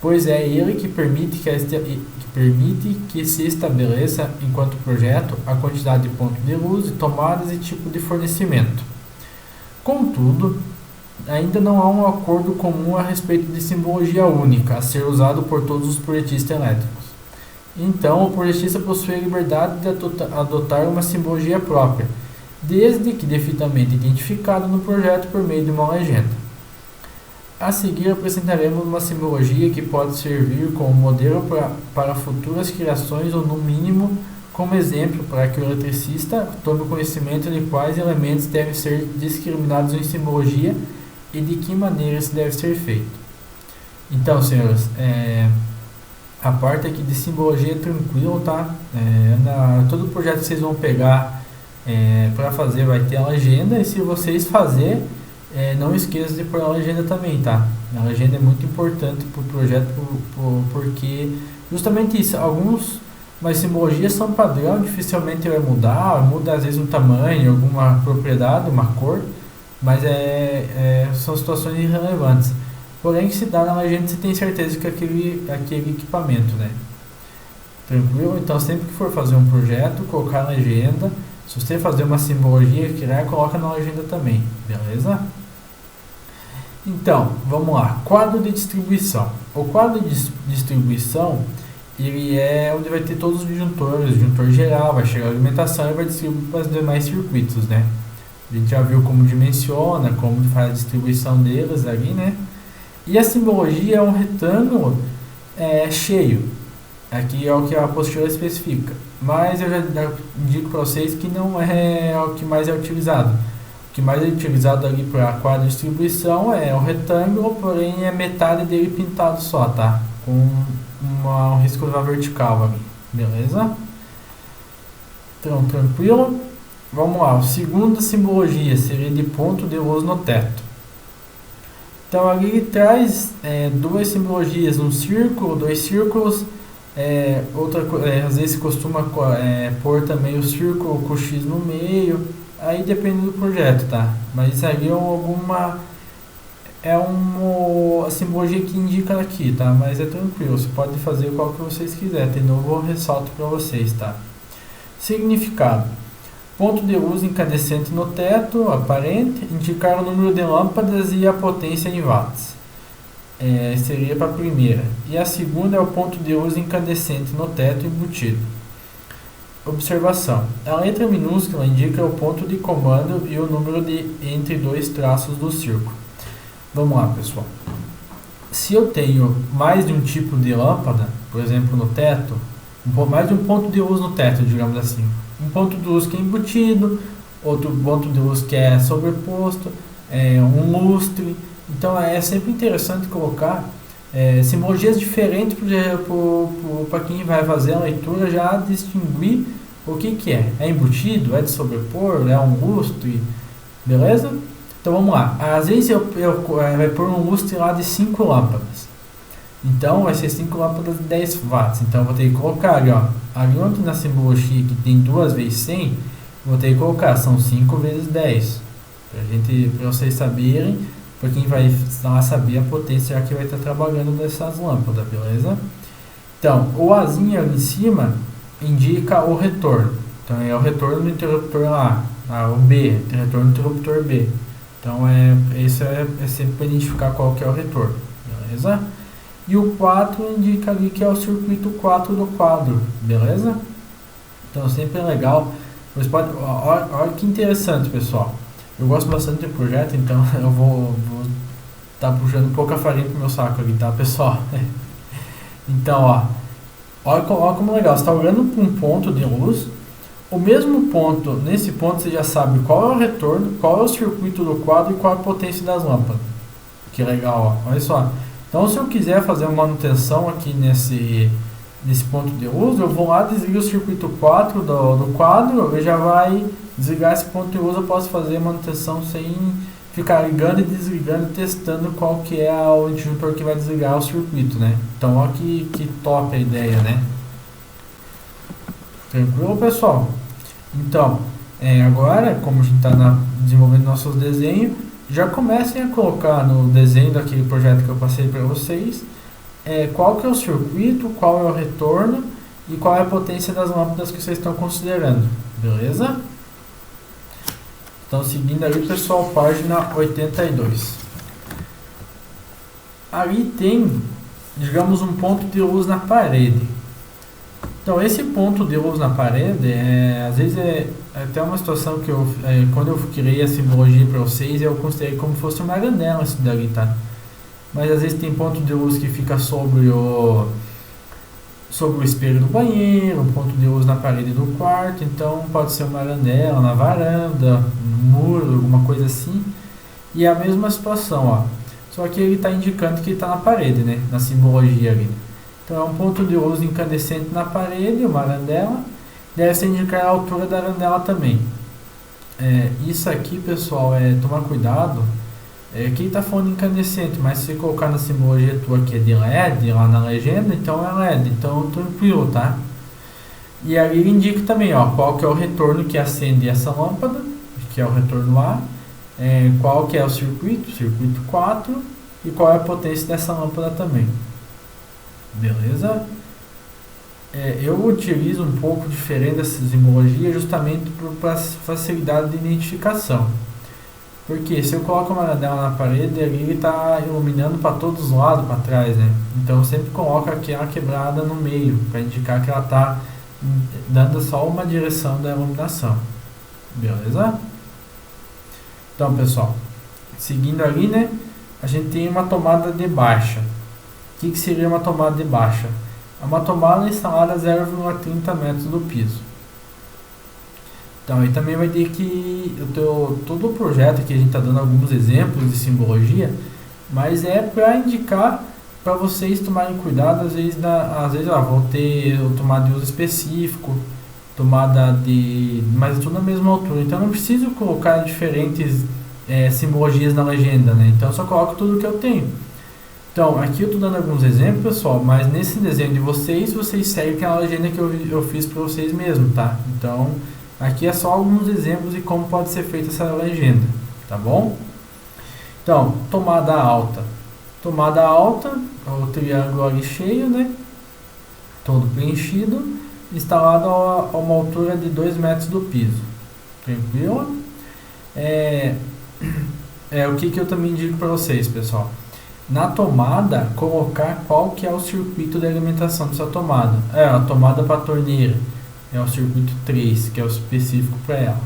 pois é ele que permite que se estabeleça, enquanto projeto, a quantidade de pontos de luz, tomadas e tipo de fornecimento. Contudo, ainda não há um acordo comum a respeito de simbologia única a ser usado por todos os projetistas elétricos. Então, o projetista possui a liberdade de adotar uma simbologia própria, desde que devidamente identificada no projeto por meio de uma legenda. A seguir, apresentaremos uma simbologia que pode servir como modelo para futuras criações ou, no mínimo, como exemplo para que o eletricista tome conhecimento de quais elementos devem ser discriminados em simbologia e de que maneira isso deve ser feito. Então, senhores, a parte aqui de simbologia é tranquilo, tá? Todo projeto que vocês vão pegar para fazer vai ter a legenda, e se vocês não esqueçam de pôr a legenda também, tá? A legenda é muito importante para o projeto, porque justamente isso, mas simbologias são padrão, dificilmente vai mudar, muda às vezes um tamanho, alguma propriedade, uma cor, mas são situações irrelevantes. Porém, que se dá na legenda, você tem certeza que aquele equipamento, né? Tranquilo? Então, sempre que for fazer um projeto, colocar a legenda. Se você fazer uma simbologia, coloca na legenda também, beleza? Então, vamos lá. Quadro de distribuição. O quadro de distribuição, ele é onde vai ter todos os disjuntores, o disjuntor geral, vai chegar a alimentação e vai distribuir para os demais circuitos, né? A gente já viu como dimensiona, como faz a distribuição deles ali, né? E a simbologia é um retângulo cheio. Aqui é o que a apostila especifica. Mas eu já indico para vocês que não é o que mais é utilizado. O que mais é utilizado ali para quadro de distribuição é o retângulo, porém é metade dele pintado só, tá? Com um risco vertical ali. Beleza? Então, tranquilo? Vamos lá. O segundo simbologia seria de ponto de luz no teto. Então ali ele traz duas simbologias, um círculo, dois círculos, às vezes costuma pôr também o círculo com o X no meio, aí depende do projeto, tá? Mas isso aí é uma simbologia que indica aqui, tá? Mas é tranquilo, você pode fazer qual que vocês quiserem, de novo eu ressalto para vocês, tá? Significado. Ponto de luz incandescente no teto, aparente, indicar o número de lâmpadas e a potência em watts. Seria para a primeira. E a segunda é o ponto de luz incandescente no teto embutido. Observação. A letra minúscula indica o ponto de comando e o número entre dois traços do círculo. Vamos lá, pessoal. Se eu tenho mais de um tipo de lâmpada, por exemplo, no teto, mais de um ponto de luz no teto, digamos assim. Um ponto de luz que é embutido, outro ponto de luz que é sobreposto, um lustre. Então é sempre interessante colocar simbologias diferentes para quem vai fazer a leitura já distinguir o que é. É embutido, é de sobrepor, é um lustre, beleza? Então vamos lá. Às vezes vai pôr um lustre lá de 5 lâmpadas. Então vai ser 5 lâmpadas de 10 watts. Então eu vou ter que colocar ali, ó. Ali onde na simbologia que tem 2 vezes 100, vou ter que colocar, são 5 vezes 10. Para vocês saberem, para quem vai lá saber a potência que vai estar trabalhando nessas lâmpadas, beleza? Então, o Azinho ali em cima indica o retorno. Então é o retorno do interruptor A, o B, retorno do interruptor B. Então isso é sempre para identificar qual que é o retorno, beleza? E o 4 indica ali que é o circuito 4 do quadro, beleza? Então sempre é legal. Você pode, olha que interessante, pessoal. Eu gosto bastante do projeto, então eu vou tá puxando um pouco a farinha pro meu saco aqui, tá, pessoal? Então, olha como é legal. Você está olhando para um ponto de luz. O mesmo ponto, nesse ponto você já sabe qual é o retorno, qual é o circuito do quadro e qual é a potência das lâmpadas. Que legal, ó. Olha só. Então, se eu quiser fazer uma manutenção aqui nesse ponto de luz, eu vou lá, desligo o circuito 4 do quadro, ele já vai desligar esse ponto de luz. Eu posso fazer a manutenção sem ficar ligando e desligando, testando qual que é o interruptor que vai desligar o circuito, né? Então, olha que top a ideia, né? Tranquilo, pessoal? Então, agora, como a gente está desenvolvendo nossos desenhos, já comecem a colocar no desenho daquele projeto que eu passei para vocês qual que é o circuito, qual é o retorno e qual é a potência das lâmpadas que vocês estão considerando, beleza? Então, seguindo ali, pessoal, página 82. Ali tem, digamos, um ponto de luz na parede. Então, esse ponto de luz na parede, às vezes é até uma situação que quando eu criei a simbologia para vocês, eu considerei como se fosse uma janela isso dali, tá? Mas às vezes tem ponto de luz que fica sobre o espelho do banheiro, um ponto de luz na parede do quarto, então pode ser uma janela na varanda, no muro, alguma coisa assim. E é a mesma situação, ó. Só que ele está indicando que está na parede, né? Na simbologia ali. Então é um ponto de luz incandescente na parede, uma arandela. Deve ser indicar a altura da arandela também. Isso aqui, pessoal, tomar cuidado. Aqui está falando incandescente, mas se você colocar na simbologia tua que é de LED, lá na legenda, então é LED. Então tranquilo, tá? E aí ele indica também, ó, qual que é o retorno que acende essa lâmpada, que é o retorno A. Qual que é o circuito 4, e qual é a potência dessa lâmpada também. Beleza? Eu utilizo um pouco diferente dessa simbologia justamente para facilidade de identificação. Porque se eu coloco uma janela na parede, ele está iluminando para todos os lados, para trás, né? Então eu sempre coloco aquela quebrada no meio, para indicar que ela está dando só uma direção da iluminação. Beleza? Então, pessoal, seguindo ali, né? A gente tem uma tomada de baixa. O que seria uma tomada de baixa? É uma tomada instalada a 0,30 metros do piso. Então, aí também vai ter que... todo o projeto aqui a gente está dando alguns exemplos de simbologia, mas é para indicar para vocês tomarem cuidado. Às vezes vou ter tomada de uso específico, mas tudo na mesma altura. Então, não preciso colocar diferentes simbologias na legenda, né? Então, eu só coloco tudo que eu tenho. Então, aqui eu estou dando alguns exemplos, pessoal, mas nesse desenho de vocês seguem aquela legenda que eu fiz para vocês mesmo, tá? Então, aqui é só alguns exemplos de como pode ser feita essa legenda, tá bom? Então, tomada alta. Tomada alta, o triângulo ali cheio, né? Todo preenchido, instalado a uma altura de 2 metros do piso. Tranquilo? O que eu também digo para vocês, pessoal. Na tomada, colocar qual que é o circuito de alimentação dessa tomada. A tomada para a torneira é o circuito 3, que é o específico para ela.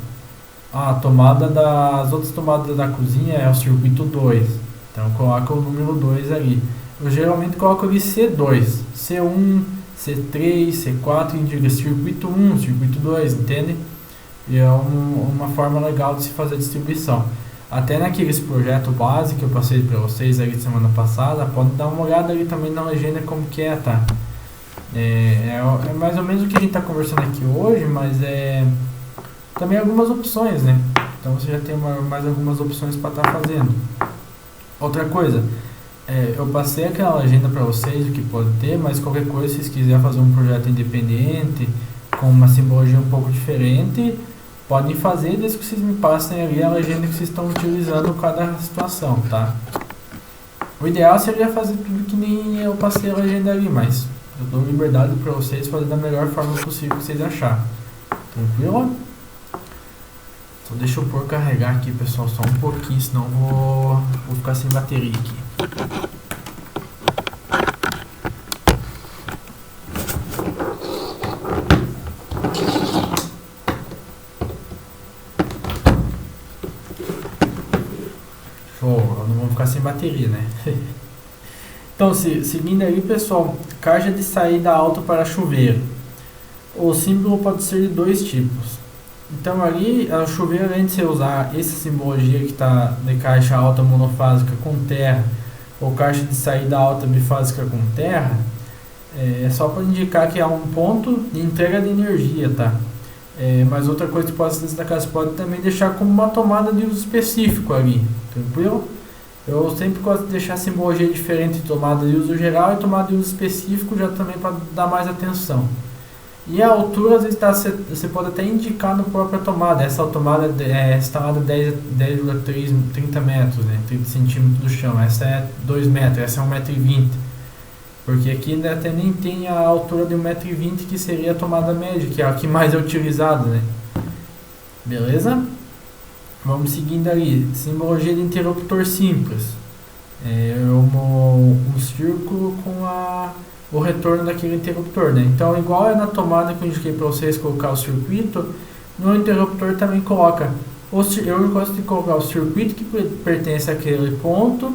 A tomada das outras tomadas da cozinha é o circuito 2. Então coloca o número 2 ali. Eu geralmente coloco ali C2, C1, C3, C4, indica circuito 1, circuito 2, entende? E é uma forma legal de se fazer a distribuição. Até naqueles projetos básicos que eu passei para vocês aí semana passada, pode dar uma olhada ali também na legenda como que é, tá? É mais ou menos o que a gente está conversando aqui hoje, mas também algumas opções, né? Então você já tem mais algumas opções para estar fazendo. Outra coisa, eu passei aquela legenda para vocês, o que pode ter, mas qualquer coisa, se vocês quiserem fazer um projeto independente, com uma simbologia um pouco diferente, podem fazer, desde que vocês me passem ali a legenda que vocês estão utilizando em cada situação, tá? O ideal seria fazer tudo que nem eu passei a legenda ali, mas eu dou liberdade para vocês fazer da melhor forma possível que vocês acharem. Tranquilo? Então deixa eu pôr carregar aqui, pessoal, só um pouquinho, senão vou ficar sem bateria aqui. Show, não vamos ficar sem bateria, né? Então, seguindo aí, pessoal, caixa de saída alta para chuveiro. O símbolo pode ser de dois tipos. Então ali, a chuveiro, além de você usar essa simbologia que está de caixa alta monofásica com terra, ou caixa de saída alta bifásica com terra, é só para indicar que há um ponto de entrega de energia, tá? Mas outra coisa que pode se destacar, você pode também deixar como uma tomada de uso específico ali, tranquilo? Eu sempre gosto de deixar a simbologia diferente de tomada de uso geral e tomada de uso específico, já também para dar mais atenção. E a altura, às vezes, você pode até indicar na própria tomada. Essa tomada é instalada 10,3, 30 metros, né? 30 centímetros do chão. Essa é 2 metros, essa é 1,20 m. Porque aqui até nem tem a altura de 1,20 m, que seria a tomada média, que é a que mais é utilizada, né? Beleza? Vamos seguindo ali. Simbologia de interruptor simples. Um círculo com o retorno daquele interruptor, né? Então, igual é na tomada que eu indiquei para vocês colocar o circuito, no interruptor também coloca. Eu gosto de colocar o circuito que pertence àquele ponto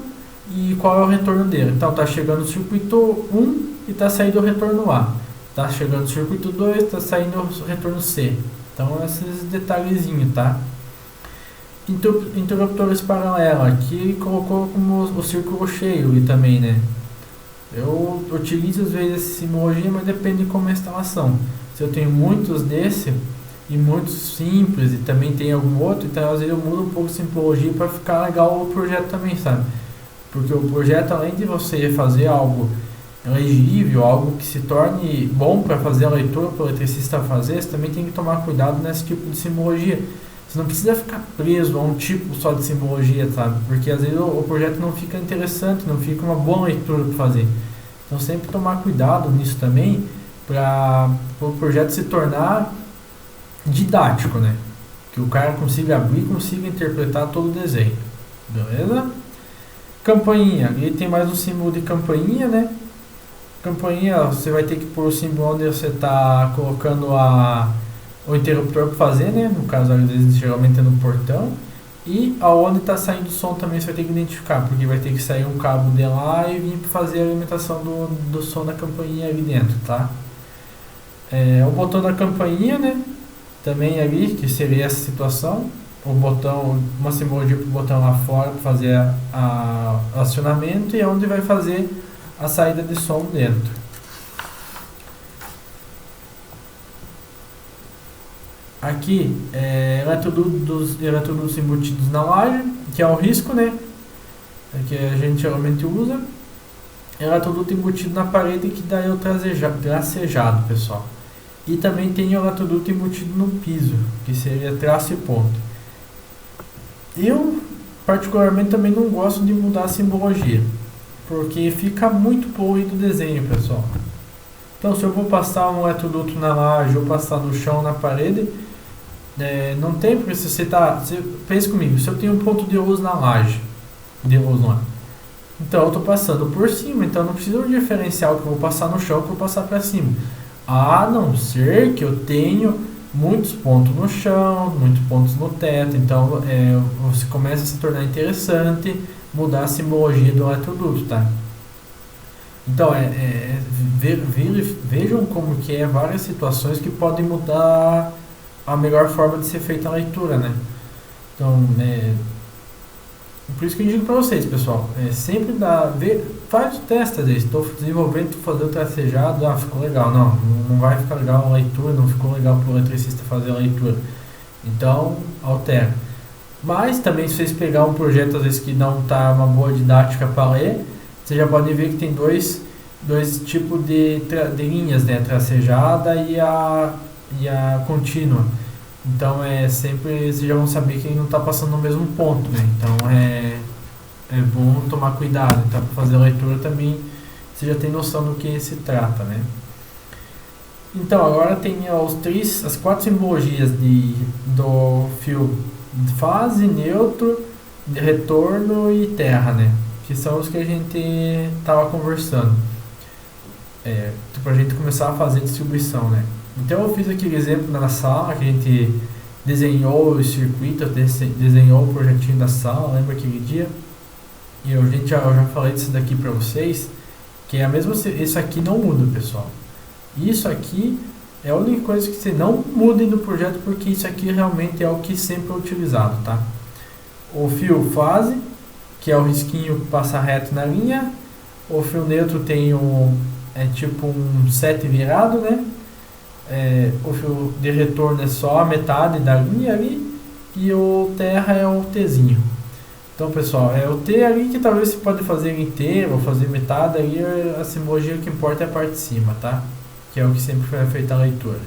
e qual é o retorno dele. Então, tá chegando o circuito 1 e tá saindo o retorno A. Tá chegando o circuito 2 e tá saindo o retorno C. Então, esses detalhezinhos, tá? Interruptores paralelos. Aqui ele colocou como o círculo cheio ali também, né? Eu utilizo às vezes essa simbologia, mas depende de como é a instalação. Se eu tenho muitos desse e muitos simples e também tem algum outro, então às vezes eu mudo um pouco a simbologia para ficar legal o projeto também, sabe? Porque o projeto, além de você fazer algo legível, algo que se torne bom para fazer a leitura para o eletricista fazer, você também tem que tomar cuidado nesse tipo de simbologia. Você não precisa ficar preso a um tipo só de simbologia, sabe? Porque às vezes o projeto não fica interessante, não fica uma boa leitura para fazer. Então sempre tomar cuidado nisso também para o projeto se tornar didático, né? Que o cara consiga abrir e consiga interpretar todo o desenho. Beleza? Campainha. Ali tem mais um símbolo de campainha, né? Campainha, você vai ter que pôr o símbolo onde você está colocando o interruptor para fazer, né? No caso, geralmente é no portão. E aonde está saindo o som também você vai ter que identificar, porque vai ter que sair um cabo de lá e vir para fazer a alimentação do som da campainha ali dentro, tá? O botão da campainha, né? Também ali, que seria essa situação. O botão, uma simbologia para o botão lá fora para fazer o acionamento, e é onde vai fazer a saída de som dentro. Aqui eletrodutos embutidos na laje, que é o risco, né? Que a gente geralmente usa. Eletroduto embutido na parede, que daí é o tracejado, pessoal. E também tem o eletroduto embutido no piso, que seria traço e ponto. Eu, particularmente, também não gosto de mudar a simbologia, porque fica muito poluído o desenho, pessoal. Então, se eu vou passar um eletroduto na laje ou passar no chão, na parede, não tem, porque se você pensa comigo, se eu tenho um ponto de luz na laje, então eu estou passando por cima, então eu não preciso de um diferencial que eu vou passar no chão que eu vou passar para cima. A não ser que eu tenho muitos pontos no chão, muitos pontos no teto, então você começa a se tornar interessante mudar a simbologia do eletroduto, tá? Então, vejam como que várias situações que podem mudar a melhor forma de ser feita a leitura, né? Então, por isso que eu digo para vocês, pessoal, sempre faz o teste, estou desenvolvendo, estou fazendo o tracejado, ficou legal, não vai ficar legal a leitura, não ficou legal para o eletricista fazer a leitura, então altera. Mas também, se vocês pegar um projeto às vezes que não está uma boa didática para ler, você já pode ver que tem dois tipos de linhas, né? A tracejada e a contínua. Então sempre vocês já vão saber que ele não está passando no mesmo ponto, né? Então é bom tomar cuidado. Então, para fazer a leitura também você já tem noção do que se trata, né? Então, agora tem as quatro simbologias do fio de fase, neutro, de retorno e terra, né? Que são os que a gente estava conversando. Para a gente começar a fazer distribuição, né? Então eu fiz aquele exemplo na sala, que a gente desenhou o circuito, desenhou o projetinho da sala, lembra aquele dia? E eu já falei disso daqui para vocês, que é a mesma, isso aqui não muda, pessoal. Isso aqui é a única coisa que você não muda no projeto, porque isso aqui realmente é o que sempre é utilizado, tá? O fio fase, que é o risquinho que passa reto na linha. O fio neutro tem tipo um sete virado, né? O fio de retorno é só a metade da linha ali. E o terra é o Tzinho. Então, pessoal, é o T ali que talvez você pode fazer inteiro ou fazer metade. Ali a simbologia que importa é a parte de cima, tá? Que é o que sempre foi feita a leitura.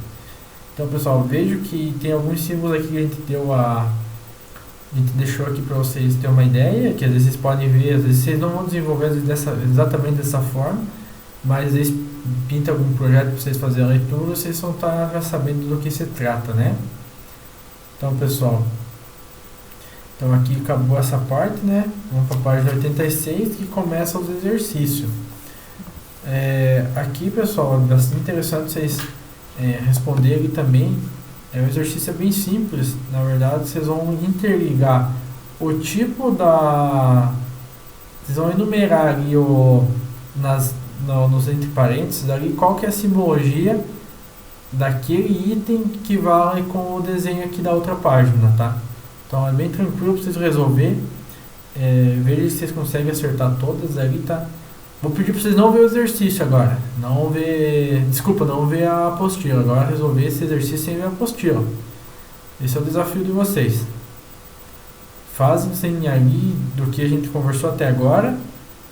Então, pessoal, vejo que tem alguns símbolos aqui que a gente deixou aqui para vocês terem uma ideia, que às vezes vocês podem ver, às vezes vocês não vão desenvolver exatamente dessa forma, mas às vezes pinta algum projeto para vocês fazerem a leitura, vocês vão estar já sabendo do que se trata, né? Então, pessoal, aqui acabou essa parte, né? Vamos para a página 86, que começa os exercícios. Aqui, pessoal, é bastante interessante vocês responderem também. O exercício é bem simples. Na verdade, vocês vão interligar o tipo vocês vão enumerar ali nos entre parênteses ali qual que é a simbologia daquele item que vale com o desenho aqui da outra página, tá? Então é bem tranquilo para vocês resolver. Veja se vocês conseguem acertar todas ali, tá? Vou pedir para vocês não ver o exercício agora. Não ver a apostila. Agora resolver esse exercício sem ver a apostila. Esse é o desafio de vocês. Fazem ali do que a gente conversou até agora.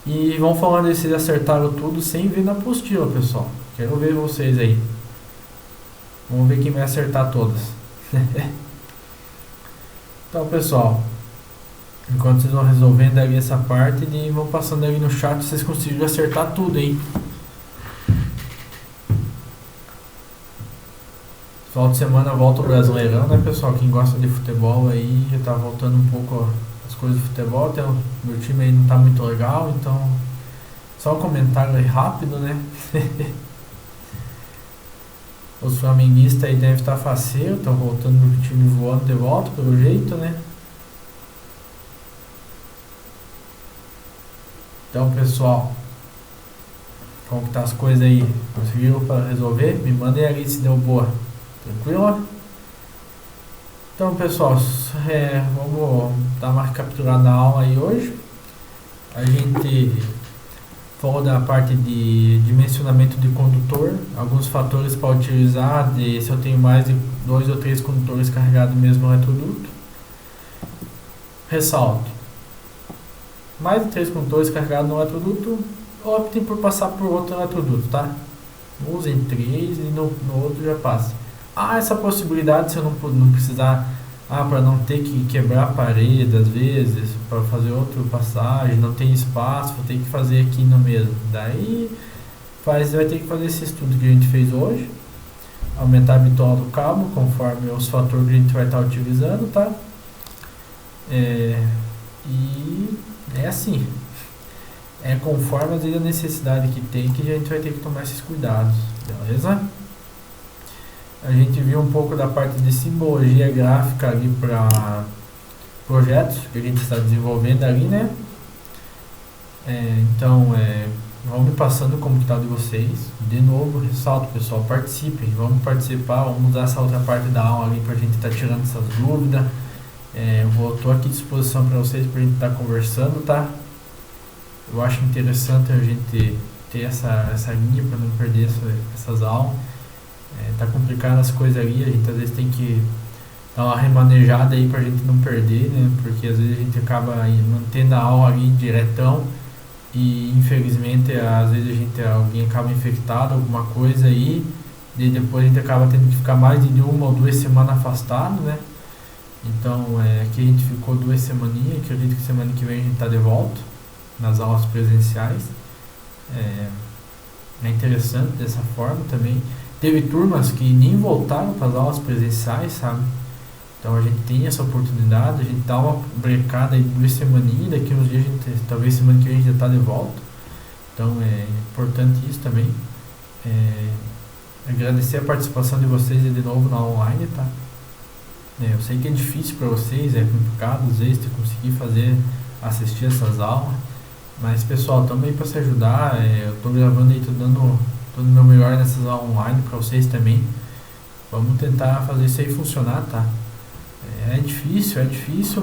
E vão falando se vocês acertaram tudo sem ver na apostila, pessoal. Quero ver vocês aí. Vamos ver quem vai acertar todas. Então, pessoal, enquanto vocês vão resolvendo ali essa parte, e vão passando ali no chat, vocês conseguiram acertar tudo, hein? Final de semana volta o Brasileirão, né, pessoal? Quem gosta de futebol aí já tá voltando um pouco as coisas do futebol. Meu time aí não tá muito legal, então só um comentário aí rápido, né? Os flamenguistas aí devem estar faceiros, estão voltando o time voando de volta, pelo jeito, né? Então, pessoal, como que tá as coisas aí? Conseguiram para resolver? Me mandem aí se deu boa. Tranquilo? Então, pessoal, vamos dar uma recapitulada na aula aí hoje. A gente falou da parte de dimensionamento de condutor, alguns fatores para utilizar, se eu tenho mais de 2 ou 3 condutores carregados no mesmo eletroduto. Ressalto: mais de 3 condutores carregados no eletroduto, optem por passar por outro eletroduto, tá? Usem 3 e no outro já passa. Essa possibilidade, se eu não precisar, para não ter que quebrar a parede às vezes, para fazer outra passagem, não tem espaço, vou ter que fazer aqui no mesmo. Daí vai ter que fazer esse estudo que a gente fez hoje, aumentar a bitola do cabo conforme os fatores que a gente vai estar utilizando, tá? E é assim, conforme às vezes a necessidade que tem, que a gente vai ter que tomar esses cuidados, beleza? A gente viu um pouco da parte de simbologia gráfica ali para projetos que a gente está desenvolvendo ali, né? Então, vamos me passando como que tá de vocês. De novo, ressalto, pessoal, participem, vamos participar, vamos usar essa outra parte da aula ali para a gente estar tirando essas dúvidas. Estou aqui à disposição para vocês, para a gente estar conversando, tá? Eu acho interessante a gente ter essa linha para não perder essas aulas. Tá complicado as coisas ali, a gente às vezes tem que dar uma remanejada aí pra gente não perder, né? Porque às vezes a gente acaba mantendo a aula ali diretão e infelizmente às vezes alguém acaba infectado, alguma coisa aí, e depois a gente acaba tendo que ficar mais de 1 ou 2 semanas afastado, né? Então aqui a gente ficou 2 semaninhas, acredito que semana que vem a gente tá de volta nas aulas presenciais. É interessante dessa forma também. Teve turmas que nem voltaram para as aulas presenciais, sabe? Então a gente tem essa oportunidade, a gente dá uma brecada aí 2 semaninhas, daqui uns dias a gente, talvez semana que vem a gente já está de volta. Então é importante isso também. É, agradecer a participação de vocês de novo na online, tá? Eu sei que é difícil para vocês, é complicado às vezes de conseguir assistir essas aulas, mas pessoal, estamos aí para se ajudar. Eu estou gravando aí, estou dando todo o meu melhor nessas aulas online para vocês também. Vamos tentar fazer isso aí funcionar, tá? É difícil,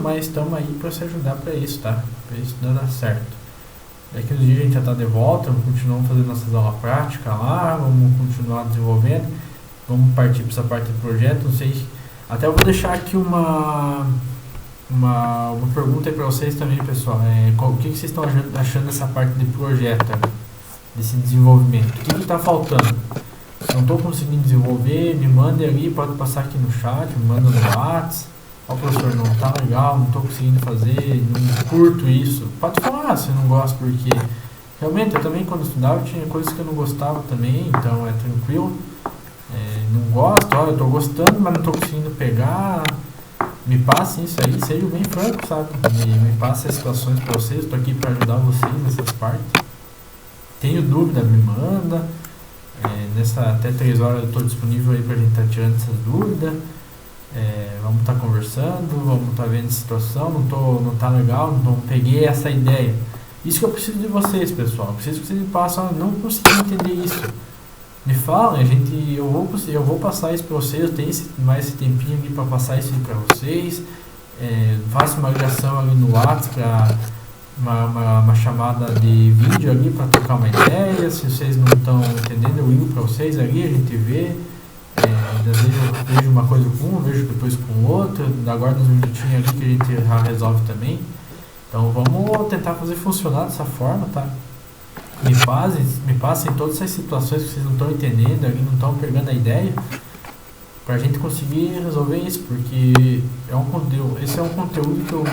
mas estamos aí para se ajudar para isso, tá? Para isso dar certo. Daqui uns dias a gente já está de volta, vamos continuar fazendo nossas aulas práticas lá, vamos continuar desenvolvendo, vamos partir para essa parte de projeto, não sei. Até eu vou deixar aqui uma pergunta aí para vocês também, pessoal. O que vocês estão achando dessa parte de projeto, desse desenvolvimento? O que está faltando? Se não estou conseguindo desenvolver, me mande ali, pode passar aqui no chat, me manda no WhatsApp. Ó, professor, não tá legal, não estou conseguindo fazer, não curto isso. Pode falar se não gosta, porque realmente eu também quando estudava tinha coisas que eu não gostava também, então é tranquilo. Não gosto, ó, eu estou gostando, mas não estou conseguindo pegar. Me passem isso aí, sejam bem franco, sabe? Me passem as situações para vocês, estou aqui para ajudar vocês nessas partes. Tenho dúvida, me manda. Até 3 horas eu estou disponível aí para a gente estar tirando essas dúvidas. Vamos estar conversando, vamos estar vendo a situação, não tá legal, não peguei essa ideia. Isso que eu preciso de vocês, pessoal. Eu preciso que vocês me passem, não consegui entender isso. Me falem, eu vou passar isso para vocês, eu tenho mais esse tempinho aqui para passar isso para vocês. Faço uma ligação ali no WhatsApp para uma chamada de vídeo ali para trocar uma ideia. Se vocês não estão entendendo, eu ligo para vocês ali, a gente vê. Às vezes eu vejo uma coisa com um, vejo depois com o outro, aguardo uns minutinhos ali que a gente já resolve também. Então vamos tentar fazer funcionar dessa forma, tá? Me passem todas essas situações que vocês não estão entendendo, ali não estão pegando a ideia, pra gente conseguir resolver isso, porque esse é um conteúdo que eu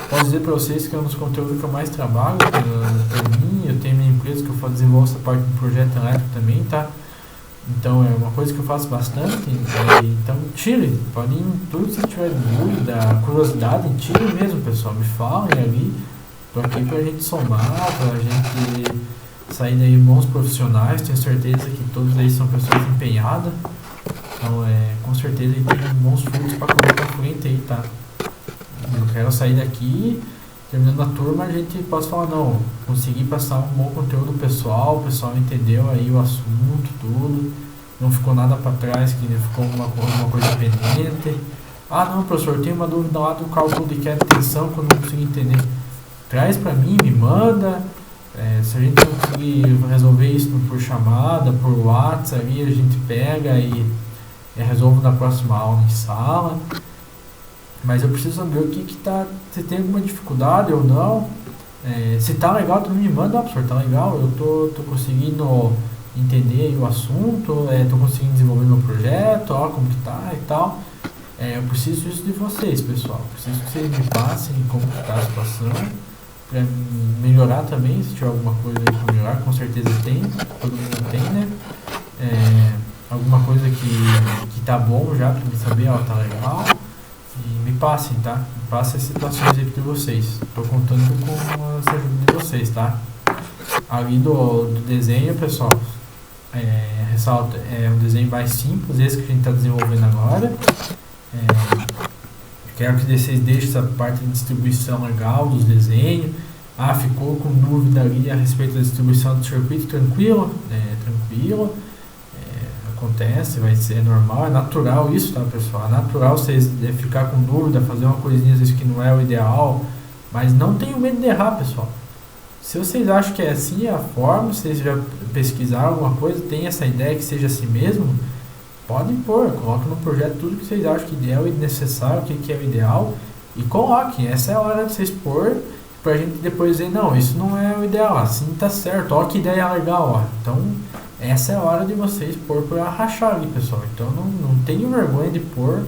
posso dizer para vocês que é um dos conteúdos que eu mais trabalho para mim. Eu tenho minha empresa que eu desenvolvo essa parte do projeto elétrico também, tá? Então é uma coisa que eu faço bastante. Então tire, podem tudo se tiver dúvida, curiosidade, tire mesmo, pessoal, me falem ali. Estou aqui pra gente somar, pra gente sair daí bons profissionais. Tenho certeza que todos aí são pessoas empenhadas. Então com certeza aí tem bons frutos para correr pra frente aí, tá? Eu quero sair daqui, terminando a turma, a gente pode falar, não, consegui passar um bom conteúdo pessoal, o pessoal entendeu aí o assunto, tudo, não ficou nada para trás, que ficou alguma coisa pendente. Ah não, professor, tem uma dúvida lá do cálculo de queda de tensão que eu não consegui entender. Traz para mim, me manda. Se a gente não conseguir resolver isso por chamada, por WhatsApp, aí a gente pega e resolve na próxima aula em sala. Mas eu preciso saber o que tá, se tem alguma dificuldade ou não. Se tá legal, tu me manda, professor, tá legal, eu tô conseguindo entender o assunto, tô conseguindo desenvolver meu projeto, ó, como que tá e tal. Eu preciso disso de vocês, pessoal. Preciso que vocês me passem como que tá a situação, para melhorar também, se tiver alguma coisa aí para melhorar, com certeza tem, todo mundo tem, né? Alguma coisa que tá bom já, para me saber, ó, tá legal. E me passem, tá? Me passem as situações aí de vocês. Tô contando com essa ajuda de vocês, tá? Ali do desenho, pessoal, ressalta, é um desenho mais simples, esse que a gente está desenvolvendo agora. Quero que vocês deixem essa parte de distribuição legal dos desenhos. Ficou com dúvida ali a respeito da distribuição do circuito, tranquilo? Tranquilo. Acontece, vai ser normal, é natural isso, tá, pessoal? É natural vocês ficar com dúvida, fazer uma coisinha às vezes que não é o ideal, mas não tenham medo de errar, pessoal. Se vocês acham que é assim a forma, se vocês já pesquisaram alguma coisa, tem essa ideia que seja assim mesmo, podem pôr, coloquem no projeto tudo que vocês acham que é o necessário, o que é o ideal, e coloquem. Essa é a hora de vocês pôr, pra gente depois dizer, não, isso não é o ideal, assim tá certo, ó que ideia legal, ó. Então, essa é a hora de vocês pôr para rachar ali, pessoal. Então não tenham vergonha de pôr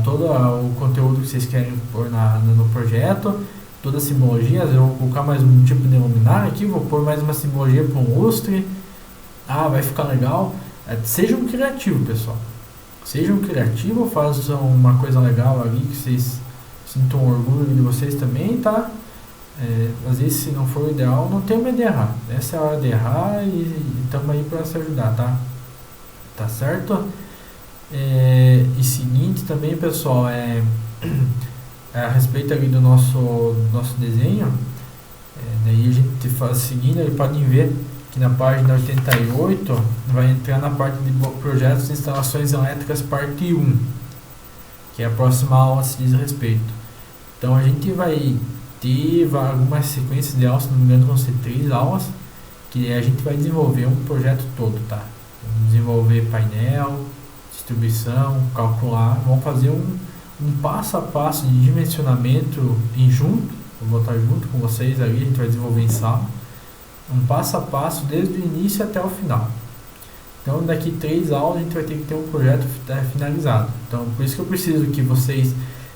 todo o conteúdo que vocês querem pôr no projeto, toda a simbologia. Eu vou colocar mais um tipo de luminária aqui, vou pôr mais uma simbologia para um lustre. Ah, vai ficar legal. Sejam criativos, pessoal. Sejam criativos, façam uma coisa legal ali que vocês sintam orgulho de vocês também, tá? Às vezes, se não for o ideal, não tem medo de errar. Essa é a hora de errar e estamos aí para se ajudar, tá? Tá certo? E seguinte também, pessoal, a respeito ali do nosso desenho, daí a gente faz seguindo, aí podem ver que na página 88 vai entrar na parte de projetos de instalações elétricas parte 1, que é a próxima aula se diz respeito. Então a gente vai ter algumas sequências de aulas, se não me engano vão ser 3 aulas, que a gente vai desenvolver um projeto todo, tá? Vamos desenvolver painel, distribuição, calcular, vamos fazer um passo a passo de dimensionamento em junto, vou botar junto com vocês ali, a gente vai desenvolver em sala, um passo a passo desde o início até o final. Então daqui 3 aulas a gente vai ter que ter um projeto finalizado. Então por isso que eu preciso que vocês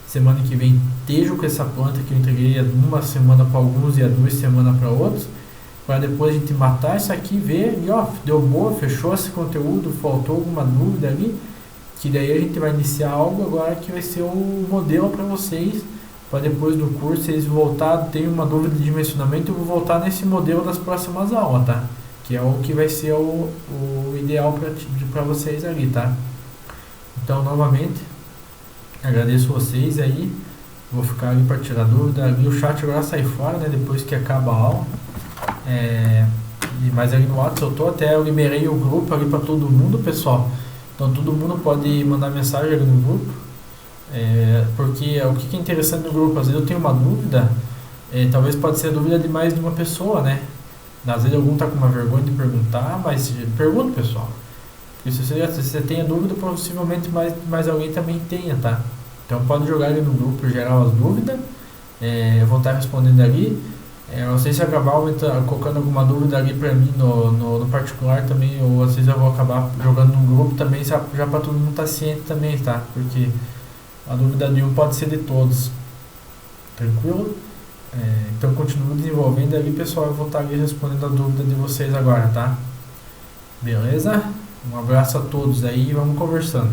semana que vem estejam com essa planta que eu entreguei uma semana para alguns e 2 semanas para outros, para depois a gente matar isso aqui, ver e ó, deu boa, fechou esse conteúdo, faltou alguma dúvida ali, que daí a gente vai iniciar algo agora que vai ser um modelo para vocês, para depois do curso eles voltar, tem uma dúvida de dimensionamento, eu vou voltar nesse modelo das próximas aulas, tá? Que é o que vai ser o ideal para vocês ali, tá? Então, novamente, agradeço vocês aí, vou ficar ali para tirar dúvida, ali o chat agora sai fora, né, depois que acaba a aula, mas ali no WhatsApp eu liberei o grupo ali para todo mundo, pessoal, então todo mundo pode mandar mensagem ali no grupo, porque o que é interessante no grupo, às vezes eu tenho uma dúvida, talvez pode ser a dúvida de mais de uma pessoa, né, às vezes algum está com uma vergonha de perguntar, mas pergunta, pessoal. E se você tem a dúvida, possivelmente mais alguém também tenha, tá? Então pode jogar ali no grupo geral as dúvidas, eu vou estar respondendo ali. Não sei se acabar colocando alguma dúvida ali para mim no particular também, ou às vezes eu vou acabar jogando no grupo também, já para todo mundo estar ciente também, tá? Porque a dúvida de um pode ser de todos. Tranquilo? Então continuo desenvolvendo ali, pessoal, eu vou estar ali respondendo a dúvida de vocês agora, tá? Beleza? Um abraço a todos aí e vamos conversando.